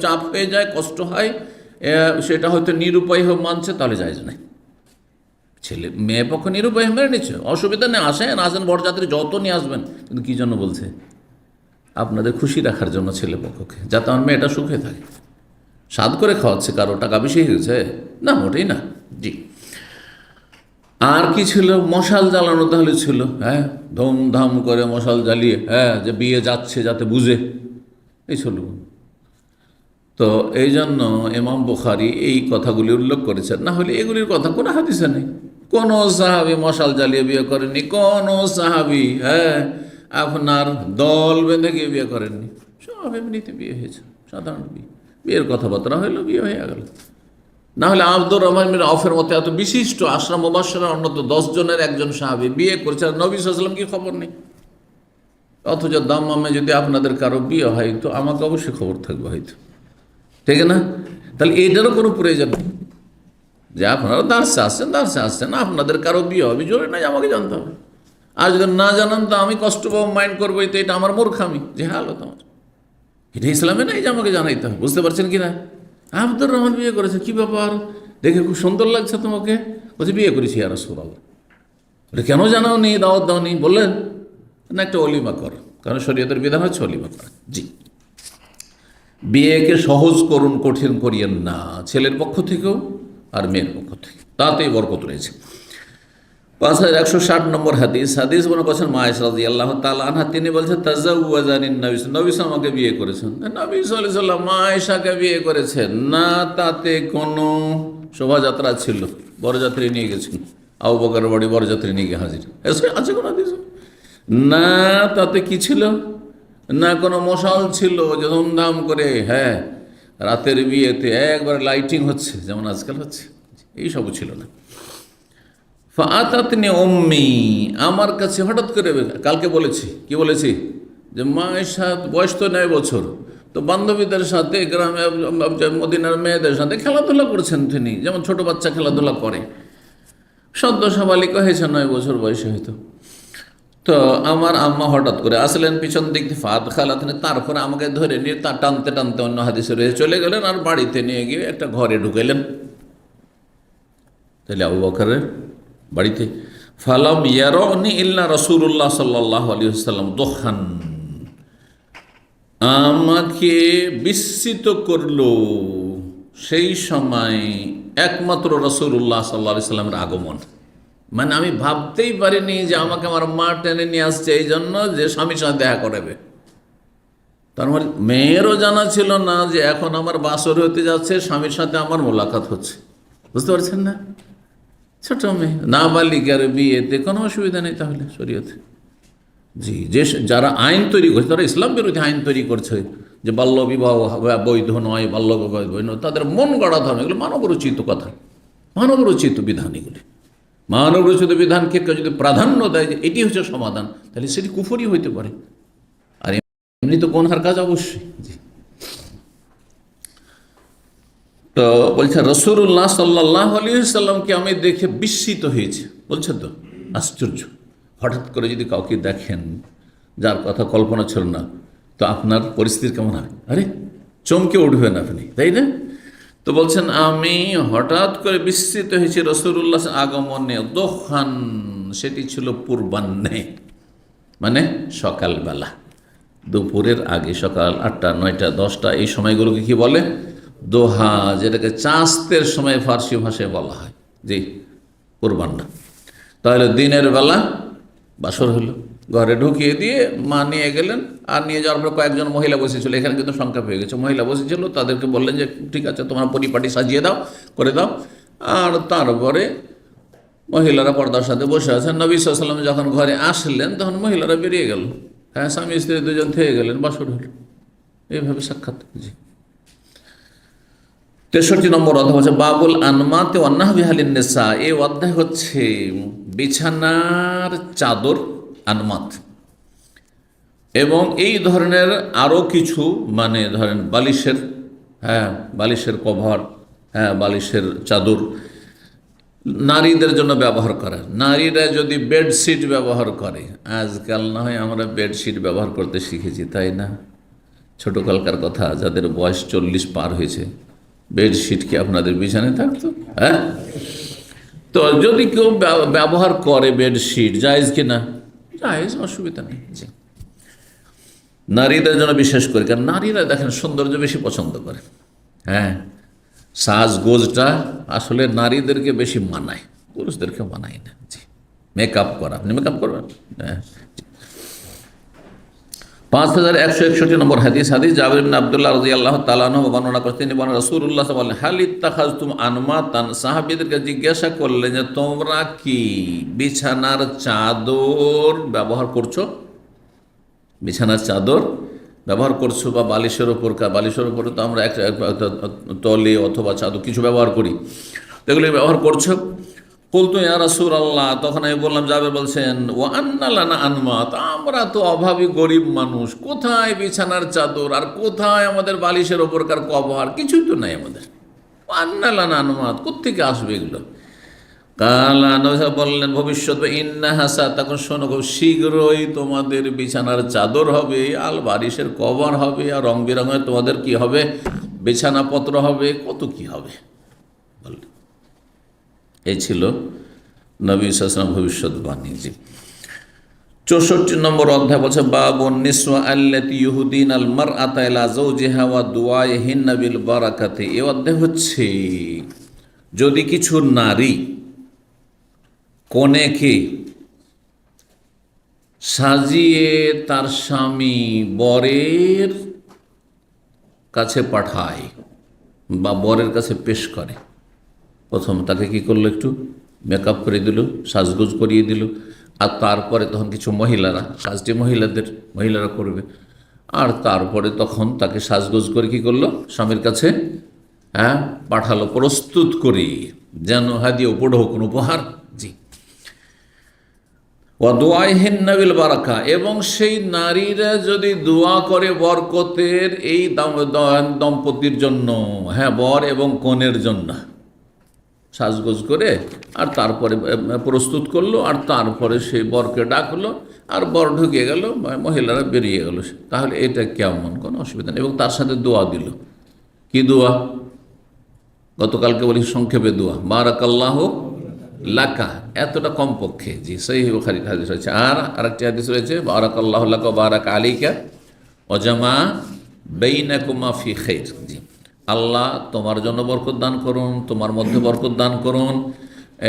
চাপ হয়ে যায়, কষ্ট হয়, সেটা হয়তো নিরুপায় হয়ে মানছে, তাহলে জায়েজ নাই। ছেলে মেয়ে পক্ষ নিরুপায় মেনে নিচ্ছে, অসুবিধা নেই, আসেন বরযাত্রী যত নিয়ে আসবেন, কিন্তু কী জন্য বলছে? আপনাদের খুশি রাখার জন্য ছেলে পক্ষকে, যাতে আমার মেয়েটা সুখে থাকে। স্বাদ করে খাওয়াচ্ছে, কারো টাকা বেশি হয়ে গেছে না, মোটেই না। জি, আর কি ছিল? মশাল জ্বালানো তাহলে ছিল, হ্যাঁ, ধুমধাম করে মশাল জ্বালিয়ে, হ্যাঁ, যে বিয়ে যাচ্ছে যাতে বুঝে, এই ছিল। তো এই জন্য ইমাম বুখারী এই কথাগুলি উল্লেখ করেছেন। না হলে এগুলির কথা কোনো হাদিসে নেই। কোনো সাহাবী মশাল জ্বালিয়ে বিয়ে করেননি, কোনো সাহাবী, হ্যাঁ, আপনার দল বেঁধে গিয়ে বিয়ে করেননি। সব এমনিতে বিয়ে হয়েছে, সাধারণ বিয়ে, বিয়ের কথাবার্তা হইলো, বিয়ে হয়ে গেল। না হলে আব্দুর রহমান বিন আউফের মতো এত বিশিষ্ট আশরা মুবাশশারা অন্যত 10 জনের একজন সাহাবী বিয়ে করেছে, আর নবী সাল্লাল্লাহু আলাইহি ওয়াসাল্লাম কি খবর নেই? অথচ দাম্মামে যদি আপনাদের কারো বিয়ে হয় তো আমাকে অবশ্যই খবর থাকবে হয়তো, ঠিক না? তাহলে এটারও কোনো প্রয়োজন নেই যে আপনারা দার্সে আসছেন, আপনাদের কারো বিয়ে হবে, জোরে নাই আমাকে জানতে হবে। আর যদি না জানান তো আমি কষ্ট পাবো, মাইন্ড করবো, তো এটা আমার মূর্খামি, যে হালো তোমার, এটা ইসলামে নাই যে আমাকে জানাইতে হবে। বুঝতে পারছেন কি না? আব্দুর রহমান বিয়ে করেছে, কি ব্যাপার, দেখে খুব সুন্দর লাগছে তোমাকে, বলছে বিয়ে করেছি ইয়া রাসূলুল্লাহ। ওটা কেন জানাওনি, দাওয়াত দাওনি? বললেন না একটা অলিমা কর, কারণ শরীয়তের বিধান হচ্ছে অলিমা করা। জি, বিয়েকে সহজ করুন, কঠিন করিয়েন না, ছেলের পক্ষ থেকেও আর মেয়ের পক্ষ থেকে, তাতেই বরকত রয়েছে। 5160 নম্বর হাদিস মনে করছেন মা আয়েশা রাদিয়াল্লাহু তাআলা আনহা, তিনি বলছেন তাজাওয়াজানিন নবী, নবী আমাকে বিয়ে করেছেন। নবী সাল্লাল্লাহু আলাইহি ওয়াসাল্লাম মা আয়েশাকে বিয়ে করেছেন না, তাতে কোনো শোভাযাত্রা ছিল, বরযাত্রী নিয়ে গেছেন, আবু বকরের বাড়ি বরযাত্রী নিয়ে গিয়ে হাজির, আছে কোনো হাদিস? না তাতে কি ছিল, না কোনো মশাল ছিল যে ধুমধাম করে, হ্যাঁ, রাতের বিয়েতে একবার লাইটিং হচ্ছে যেমন আজকাল হচ্ছে, এইসবও ছিল না। ফাআতাতনি উম্মি, আমার কাছে হঠাৎ করে, কালকে বলেছি, কি বলেছি, যে মায়ের সাথে বয়স তো 9 বছর, তো বান্ধবীদের সাথে গ্রামে মদিনার মেয়েদের সাথে খেলাধুলা করছেন তিনি, যেমন ছোট বাচ্চা খেলাধুলা করে, সদ্য সাবালিকা হয়েছে 9 বছর বয়সে হয়তো। তো আমার আম্মা হঠাৎ করে আসলেন পিছন দিক থেকে, ফাদ খালাতেন, তারপরে আমাকে ধরে নিয়ে তা টানতে টানতে অন্য হাদিসে রয়ে চলে গেলেন, আর বাড়িতে নিয়ে গিয়ে একটা ঘরে ঢুকাইলেন। তাহলে আবু বকরের বাড়িতে, ফালাম ইয়ারনি ইল্লা রাসূলুল্লাহ সাল্লাল্লাহু আলাইহি ওয়াসাল্লাম দুখান, আমাকে বিস্মিত করলো সেই সময় একমাত্র রাসূলুল্লাহ সাল্লাল্লাহু আলাইহি ওয়াসাল্লামের আগমন। মানে আমি ভাবতেই পারিনি যে আমাকে আমার মা টেনে নিয়ে আসছে এই জন্য যে স্বামীর সাথে দেখা করাবে। তার মানে মেয়েরও জানা ছিল না যে এখন আমার বাসর হতে যাচ্ছে, স্বামীর সাথে আমার মোলাকাত হচ্ছে। বুঝতে পারছেন না? ছোট মেয়ে, নাবালিকার বিয়েতে কোনো অসুবিধা নেই তাহলে শরীয়তে। জি, যে যারা আইন তৈরি করছে, তারা ইসলাম বিরোধী আইন তৈরি করছে যে বাল্য বিবাহ বৈধ নয়, বাল্য বিবাহ বৈধ নয়, তাদের মন গড়া ধর্ম, এগুলো মানবরচিত কথা, মানবরচিত বিধান। এগুলি মানবরচিত বিধানকে কেউ যদি প্রাধান্য দেয় যে এটি হচ্ছে সমাধান, তাহলে সেটি কুফরি হইতে পারে, আর এমনি তো গুনহার কাজ অবশ্যই। জি, তো বলছে রাসূলুল্লাহ সাল্লাল্লাহু আলাইহি ওয়াসাল্লামকে আমি দেখে বিস্মিত হয়েছি। বলছে তো আশ্চর্য, হঠাৎ করে যদি কাউকে দেখেন যার কথা কল্পনা ছিল না, তো আপনার পরিস্থিতি কেমন হয়? আরে চমকে উঠবেন আপনি, তাই না? তো বলছেন আমি হঠাৎ করে বিস্মিত হয়েছি রাসূলুল্লাহ আগমনে, দোহান, সেটি ছিল পূর্বাহ্নে, মানে সকালবেলা, দুপুরের আগে, সকাল 8টা 9টা 10টা, এই সময়গুলোকে কি বলে? দোহা, যেটাকে চাঁস্তের সময় ফার্সি ভাষায় বলা হয়। জি, পূর্বাহ্ন। তাহলে দিনের বেলা বাসর হলো, ঘরে ঢুকিয়ে দিয়ে মা নিয়ে গেলেন, আর নিয়ে যাওয়ার পর কয়েকজন মহিলা বসেছিল, এখানে কিন্তু সংখ্যা পেয়ে গেছে, মহিলা বসেছিল, তাদেরকে বললেন যে ঠিক আছে তোমার পরিপাটি সাজিয়ে দাও, করে দাও। আর তারপরে মহিলারা পর্দার সাথে বসে আছেন। নবী সাল্লাল্লাহু আলাইহি ওয়াসাল্লাম যখন ঘরে আসলেন তখন মহিলারা বেরিয়ে গেল, হ্যাঁ, স্বামী স্ত্রী দুজন থেকে গেলেন, বাসর হলো, এইভাবে সাক্ষাৎ। জি, 63 নম্বর অধ্যায় হচ্ছে বাবুল আনমাতে ওয়ান্নাহবি হালিন নেসা। এই অধ্যায় হচ্ছে বিছানার চাদর, আনমাত, এবং এই ধরনের আরও কিছু, মানে ধরেন বালিশের, হ্যাঁ, বালিশের কভার, হ্যাঁ, বালিশের চাদর নারীদের জন্য ব্যবহার করে। নারীরা যদি বেডশিট ব্যবহার করে, আজকাল না হয় আমরা বেডশিট ব্যবহার করতে শিখেছি, তাই না? ছোটোকালকার কথা, যাদের বয়স 40 পার হয়েছে, বেডশিট কি আপনাদের বিছানায় থাকতো? হ্যাঁ, তো যদি কেউ ব্যবহার করে বেডশিট, জায়েজ কি না? জায়েজ, অসুবিধা নেই। জি, নারীদের জন্য বিশেষ করে, কারণ নারীরা দেখেন সৌন্দর্য বেশি পছন্দ করে, হ্যাঁ, সাজগোজটা আসলে নারীদেরকে বেশি মানায়, পুরুষদেরকে মানাই না। জি, মেকআপ করা, আপনি মেকআপ করবেন? হ্যাঁ। 5161 নম্বর হাদিস, জাবির ইবনে আব্দুল্লাহ রাদিয়াল্লাহু তাআলা আনহু বর্ণনা করতেন, তিনি বলেন রাসূলুল্লাহ সাল্লাল্লাহু আলাইহি ওয়াসাল্লাম হাল ইত্তাখাযতুম আনমাতান, সাহাবীদেরকে জিজ্ঞাসা করলেন যে তোমরা কি বিছানার চাদর ব্যবহার করছো? বিছানার চাদর ব্যবহার করছো বা বালিশের ওপর তো আমরা একটা তলে অথবা চাদর কিছু ব্যবহার করি, এগুলো ব্যবহার করছো? কুলতু ইয়া রাসূলাল্লাহ, তখন আমি বললাম, জাবের বলছেন, ওয়া আন্না লানা আনমাত, আমরা তো অভাবী গরিব মানুষ, কোথায় বিছানার চাদর আর কোথায় আমাদের বালিশের ওপরকার কভার, কিছুই তো নাই আমাদের। ওয়া আন্না লানা আনমাত, কোত্থেকে আসবে এগুলো? কালা, নবী বললেন ভবিষ্যৎ, ইন্নাহা সাতাকুন, শোনো খুব শীঘ্রই তোমাদের বিছানার চাদর হবে, আল বালিশের কভার হবে, আর রং বেরঙের তোমাদের কি হবে, বিছানাপত্র হবে, কত কি হবে বললেন। এই ছিল নবী সাল্লাল্লাহু আলাইহি ওয়াসাল্লাম ভবিষ্যৎবাণী। জি, 64 নম্বর অধ্যায় বলছে বাবুন নিসওয়া আল্লাতী ইউহদিনাল মারআতা ইলা যাওজিহা ওয়া দুআইহিন্না বিল বারাকাতি। এই অধ্যায় হচ্ছে যদি কিছু নারী কনেকে সাজিয়ে তার স্বামী বরের কাছে পাঠায় বা বরের কাছে পেশ করে, প্রথম তাকে কি করলো, একটু মেকআপ করে দিল, সাজগোজ করিয়ে দিল, আর তারপরে তখন কিছু মহিলারা, কাজটি মহিলারা করবে, আর তারপরে তখন তাকে সাজগোজ করে কি করলো, স্বামীর কাছে পাঠালো, প্রস্তুত করে, যেন হাদিয়া কোনো উপহার। জি, ওয়া দুআইহিন্না বিল বারাকা, এবং সেই নারীরা যদি দোয়া করে বরকতের এই দম্পতির জন্য, বর এবং কনের জন্য, সাজগোজ করে আর তারপরে প্রস্তুত করলো, আর তারপরে সেই বরকে ডাকলো, আর বর ঢুকে গেল, মহিলারা বেরিয়ে গেল, তাহলে এটা কেমন? কোনো অসুবিধা নেই। এবং তার সাথে দোয়া দিল, কি দোয়া? গতকালকে বলি সংক্ষেপে দোয়া, বারাকাল্লাহু লাকা, এতটা কমপক্ষে। জি, সহিহ বুখারীর হাদিস রয়েছে। আর আরেকটি হাদিস রয়েছে, বারাকাল্লাহু লাকা ওয়া বারাকা আলাইকা ওয়া জামা বাইনাকুমা ফি খাইর। জি, আল্লাহ তোমার জন্য বরকত দান করুন, তোমার মধ্যে বরকত দান করুন,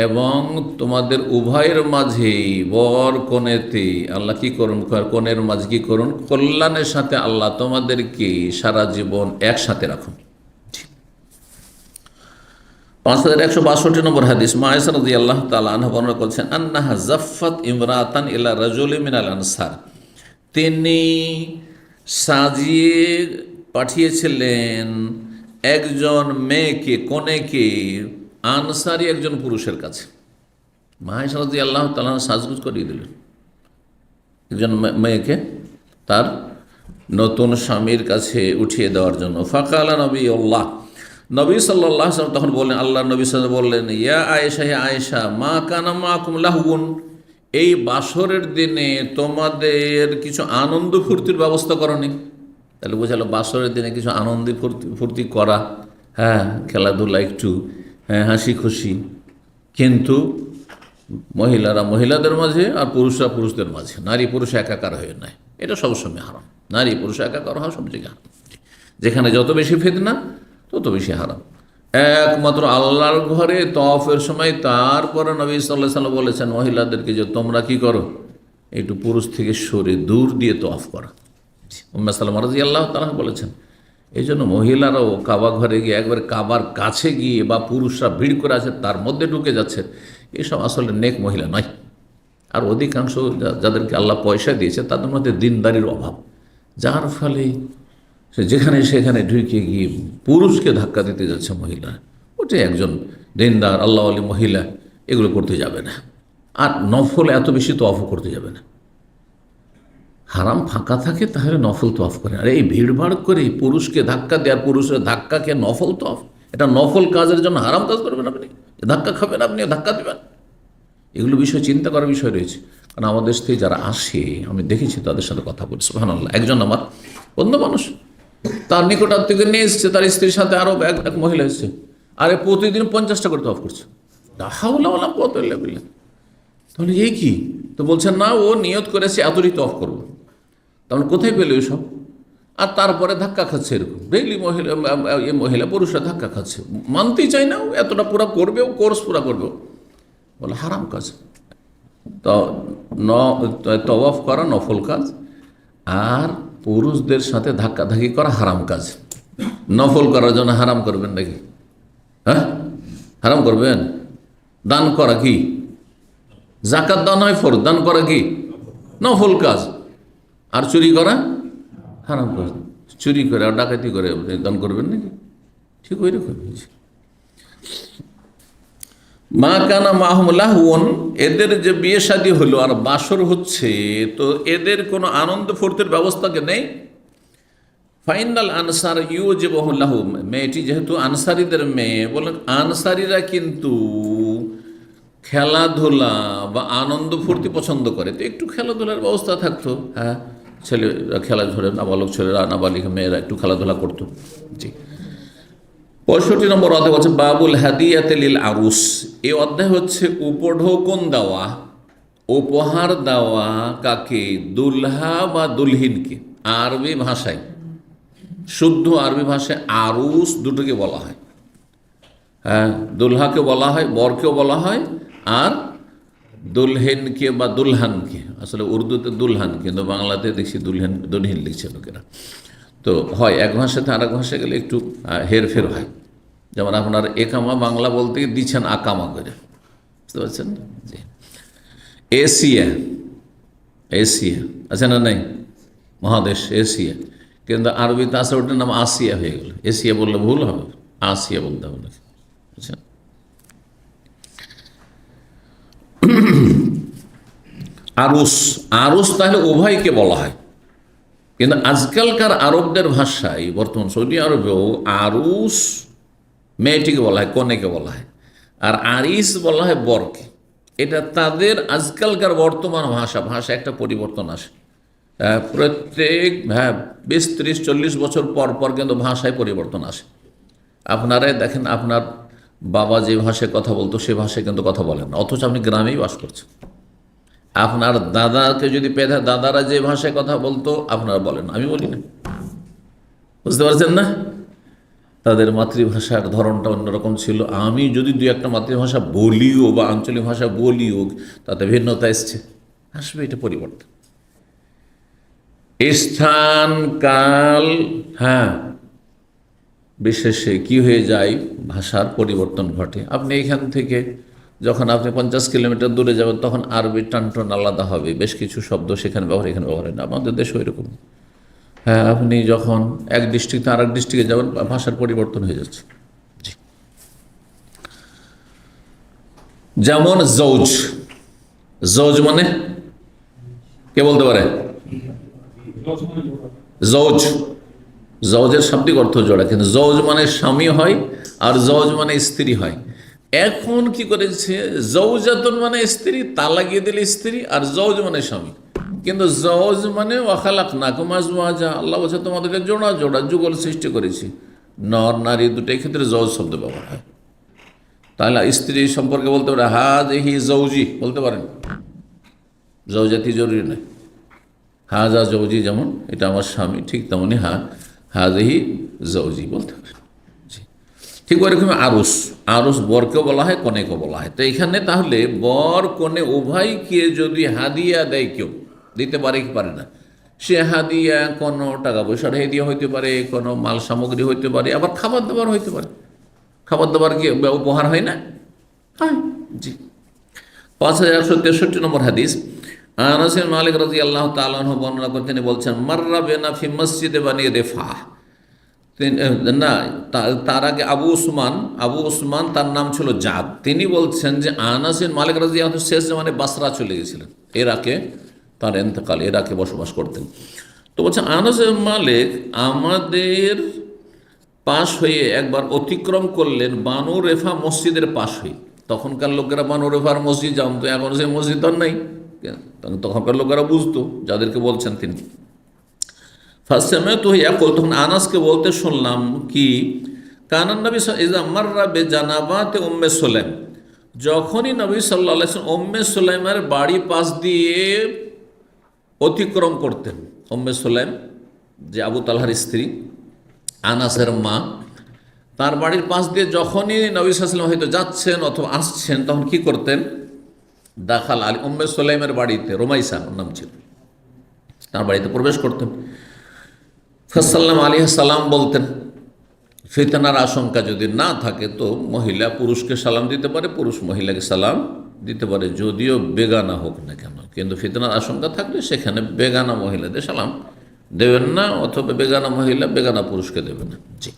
এবং তোমাদের উভয়ের মাঝে, বর কনেতে আল্লাহ কি করুন, কনের মাঝে কি করুন, কল্যাণের সাথে আল্লাহ তোমাদেরকে সারা জীবন একসাথে রাখুন। 5162 নম্বর হাদিস, মা আয়েশা রাদিয়াল্লাহু তাআলা আনহা বর্ণনা করছেন, আন্নাহা জাফফাত ইমরাতান ইলা রাজুলিন মিনাল আনসার, তিনি সাজিয়ে পাঠিয়েছিলেন একজন মেয়েকে, কনেকে, আনসারি একজন পুরুষের কাছে। মা আয়েশা রাদিয়াল্লাহু তাআলা সাজগোজ করিয়ে দিলেন একজন মেয়েকে তার নতুন স্বামীর কাছে উঠিয়ে দেওয়ার জন্য। ফাকালা নবিয়ুল্লাহ, নবী সাল্লাল্লাহু আলাইহি ওয়াসাল্লাম তখন বললেন, আল্লাহ নবী সাল্লাল্লাহু আলাইহি ওয়াসাল্লাম বললেন, ইয়া আয়েশা, হে আয়েশা, মা কানা মাকুম লাহউন, এই বাসরের দিনে তোমাদের কিছু আনন্দ ফুর্তির ব্যবস্থা করনি? তাহলে বোঝালো বাসরের দিনে কিছু আনন্দ ফুর্তি করা, খেলাধুলা একটু, হাসি খুশি, কিন্তু মহিলারা মহিলাদের মাঝে আর পুরুষরা পুরুষদের মাঝে, নারী পুরুষ একাকার হয়ে নেয়, এটা সবসময় হারাম। নারী পুরুষ একাকার হওয়া সব জায়গায় হারাম। যেখানে যত বেশি ফিতনা তত বেশি হারাম। একমাত্র আল্লাহর ঘরে তওয়াফের সময় তারপরে নবী সাল্লাল্লাহু আলাইহি ওয়াসাল্লাম বলেছেন মহিলাদেরকে যে তোমরা কি করো, একটু পুরুষ থেকে সরে দূর দিয়ে তওয়াফ করো। উম্মে সালামা রাদিয়াল্লাহু তাআলা বলেছেন, এই জন্য মহিলারাও কাবা ঘরে গিয়ে একবারে কাবার কাছে গিয়ে বা পুরুষরা ভিড় করে আছে তার মধ্যে ঢুকে যাচ্ছে, এসব আসলে নেক মহিলা নয়। আর অধিকাংশ যাদেরকে আল্লাহ পয়সা দিয়েছে তাদের মধ্যে দিনদারির অভাব, যার ফলে সে যেখানে সেখানে ঢুকে গিয়ে পুরুষকে ধাক্কা দিতে যাচ্ছে মহিলা। ওটাই একজন দিনদার আল্লাহওয়ালি মহিলা এগুলো করতে যাবে না। আর নফল এত বেশি তওয়াফও করতে যাবে না। হারাম ফাঁকা থাকে তাহলে নফল তওয়াফ করে, আর এই ভিড়ভাড় করে পুরুষকে ধাক্কা দেওয়ার, পুরুষের ধাক্কাকে নফল তওয়াফ, এটা নফল কাজের জন্য হারাম কাজ করবেন আপনি, ধাক্কা খাবেন আপনি, ধাক্কা দেবেন, এগুলো বিষয় চিন্তা করার বিষয় রয়েছে। কারণ আমাদের দেশ থেকে যারা আসে আমি দেখেছি, তাদের সাথে কথা বলি, সুবহানাল্লাহ, একজন আমার বন্ধু মানুষ, তার নিকটাত্মীয় নিয়ে এসছে, তার স্ত্রীর সাথে আরও এক মহিলা এসছে, আরে প্রতিদিন 50টা করে তওয়াফ করছে। তাহলে এই কি? তো বলছেন না, ও নিয়ত করেছে এতটাই তওয়াফ করবো। তখন কোথায় পেলে ওই সব? আর তারপরে ধাক্কা খাচ্ছে, এরকম ডেইলি মহিলা পুরুষরা ধাক্কা খাচ্ছে, মানতেই চাই না, ও এতটা পুরা করবে, ও কোর্স পুরা করবে। বলে হারাম কাজ। তো তওয়াফ করা নফল কাজ, আর পুরুষদের সাথে ধাক্কাধাক্কি করা হারাম কাজ। নফল করার জন্য হারাম করবেন নাকি? হ্যাঁ, হারাম করবেন? দান করা কি জাকাত দান হয় ফরজ, দান করা কি নফল কাজ। আর চুরি করা হারাম কাজ। চুরি করে আর ডাকাতি করে দান করবেন নাকি? ঠিক ওই রকম। মা কানা মাহমুল্লাহন, এদের যে বিয়ে শাদী হলো আর বাসর হচ্ছে, তো এদের কোনো আনন্দ ফুর্তির ব্যবস্থাকে নেই। ফাইনাল আনসার ইউ যে বহুল্লাহ, মেয়েটি যেহেতু আনসারিদের মেয়ে, বলেন আনসারিরা কিন্তু খেলাধুলা বা আনন্দ ফুর্তি পছন্দ করে, তো একটু খেলাধুলার ব্যবস্থা থাকতো। হ্যাঁ, ছেলেরা খেলাধুলা, নাবালক ছেলেরা নাবালিক মেয়েরা একটু খেলাধুলা করতো। জি। 65 নম্বর অধ্যায় হচ্ছে বাবুল হাদিয়াতে লিল আরুস। এই অধ্যায় হচ্ছে উপঢৌকন দেওয়া, উপহার দেওয়া কাকে? দুলহা বা দুলহিনকে। আরবি ভাষায়, শুদ্ধ আরবি ভাষায় আরুস দুটোকে বলা হয়। হ্যাঁ, দুলহাকে বলা হয়, বরকেও বলা হয়, আর দুলহেনকে বা দুলহানকে, আসলে উর্দুতে দুলহান, কিন্তু বাংলাতে দেখছি দুলহেন দুলহিন লিখছে লোকেরা। তো হয় এক ভাষাতে আর এক ভাষায় গেলে একটু হেরফের হয়। যেমন আপনার একামা বাংলা বলতে দিচ্ছেন আকামা করে, বুঝতে পারছেন? জি। এশিয়া, এশিয়া আছে না? নেই, মহাদেশ এশিয়া, কিন্তু আরবিতে আসে ওটার নাম আসিয়া হয়ে গেল। এশিয়া বললে ভুল হবে, আসিয়া বলতে হবে না, বুঝছেন? আরুস, আরুস তাহলে উভয়কে বলা হয়, কিন্তু আজকালকার আরবদের ভাষায়, বর্তমান সৌদি আরবেও আরুস মেয়েটিকে বলা হয়, কনেকে বলা হয়, আর আরিস বলা হয় বরকে। এটা তাদের আজকালকার বর্তমান ভাষা একটা পরিবর্তন আসে প্রত্যেক 20, 30, 40 বছর পর পর কিন্তু ভাষায় পরিবর্তন আসে। আপনারাই দেখেন, আপনার বাবা যে ভাষায় কথা বলতো সে ভাষায় কিন্তু কথা বলেন না, অথচ আপনি গ্রামেই বাস করছেন। আপনার দাদাকে যদি পেধা, দাদারা যে ভাষায় কথা বলতো আপনারা বলেন, আমি বলি না, বুঝতে পারছেন না? তাদের মাতৃভাষার ধরনটা অন্যরকম ছিল। আমি যদি দুই একটা মাতৃভাষা বলিও বা আঞ্চলিক ভাষা বলিও, তাতে ভিন্নতা এসছে, আসবে, এটা পরিবর্তন। স্থান কাল বিশেষে কি হয়ে যায়, ভাষার পরিবর্তন ঘটে। আপনি এখান থেকে যখন আপনি 50 কিলোমিটার দূরে যাবেন, তখন আরবি টানটন আলাদা হবে, বেশ কিছু শব্দ সেখানে ব্যবহার এখানে ব্যবহার হয় না। আমাদের দেশে ওই রকম। হ্যাঁ, আপনি যখন এক ডিস্ট্রিক্ট আর এক ডিস্ট্রিক্টে যাবেন, ভাষার পরিবর্তন হয়ে যাচ্ছে। যেমন জৌজ, জৌজ মানে কে বলতে পারে? জৌজ, জৌজের শাব্দিক অর্থ জোড়া, কিন্তু জৌজ মানে স্বামী হয় আর জৌজ মানে স্ত্রী হয়। এখন কি করেছে, জৌজাতুন মানে স্ত্রী, তালাক লাগিয়ে দিলে স্ত্রী, আর জৌজ মানে স্বামী। কিন্তু জৌজ মানে ওয়াখালাকনাকুম আজওয়াজা, আল্লাহ বলছে তোমাদেরকে জোড়া জোড়া যুগল সৃষ্টি করেছি। নর নারী দুটোই ক্ষেত্রে জৌজ শব্দ ব্যবহার হয়। তাহলে স্ত্রী সম্পর্কে বলতে পারে হাযিহি জৌজি, বলতে পারেন, জৌজাতি জরুরি নয়। হাজা জৌজি, যেমন এটা আমার স্বামী, ঠিক তেমনি হাযিহি জৌজি বলতে পারেন। ঠিক ওইরকম আরুস, আরুস বরকেও বলা হয়, কনেকেও বলা হয়। তো এখানে তাহলে বর কনে উভয়কে যদি হাদিয়া দেয়, কেউ দিতে পারে কি পারে না? সে হাদিয়া কোনো টাকা পয়সার হাদিয়া হইতে পারে, কোনো মাল সামগ্রী হইতে পারে, আবার খাবার দাবার হইতে পারে। খাবার দাবার কি উপহার হয় না? হ্যাঁ, জি। 5163 নম্বর হাদিস, আনাস বিন মালিক রাদিয়াল্লাহু তাআলা আনহু বর্ণনা করেন, তিনি বলছেন মাররা বিনা ফি মসজিদে বানি রিফাহ। না, তার আগে আবু উসমান তার নাম ছিল জাদ। তিনি বলছেন যে আনাস বিন মালিক রাদিয়াল্লাহু আনহু শেষ জামানে বাসরা চলে গেছিলেন, ইরাকে তার ইন্তেকাল, ইরাকে বসবাস করতেন। তো বলছেন আনাস বিন মালিক আমাদের পাশ হয়ে একবার অতিক্রম করলেন বানু রেফা মসজিদের পাশ হয়ে। তখনকার লোকেরা বানু রেফার মসজিদ জানতো, এখন সেই মসজিদ আর নাই। তখনকার লোকেরা বুঝতো যাদেরকে বলছেন তিনি। ফার্স্ট সময় তো ইয়াকুল, তখন আনাসকে বলতে শুনলাম কি, কানান নবী ইযা মাররা বিজানাবাতি উম্মে সুলাইম, যখনই নবী সাল্লাল্লাহু আলাইহি ওয়াসাল্লাম উম্মে সুলাইমের বাড়ি পাশ দিয়ে অতিক্রম করতেন। উম্মে সুলাইম যে আবু তালহার স্ত্রী, আনাসের মা, তার বাড়ির পাশ দিয়ে যখনই নবী সাল্লাল্লাহু আলাইহি ওয়াসাল্লাম হয়তো যাচ্ছেন অথবা আসছেন, তখন কি করতেন, দাখাল আলী উম্মে সুলাইমের বাড়িতে, রোমাইসা ওর নাম ছিল, তার বাড়িতে প্রবেশ করতেন। ফাসাল্লাম আলাইহিস সালাম বলতেন, ফিতনার আশঙ্কা যদি না থাকে তো মহিলা পুরুষকে সালাম দিতে পারে, পুরুষ মহিলাকে সালাম দিতে পারে, যদিও বেগানা হোক না কেন। কিন্তু ফিতনার আশঙ্কা থাকলে সেখানে বেগানা মহিলাদের সালাম দেবেন না, অথবা বেগানা মহিলা বেগানা পুরুষকে দেবে না। জি,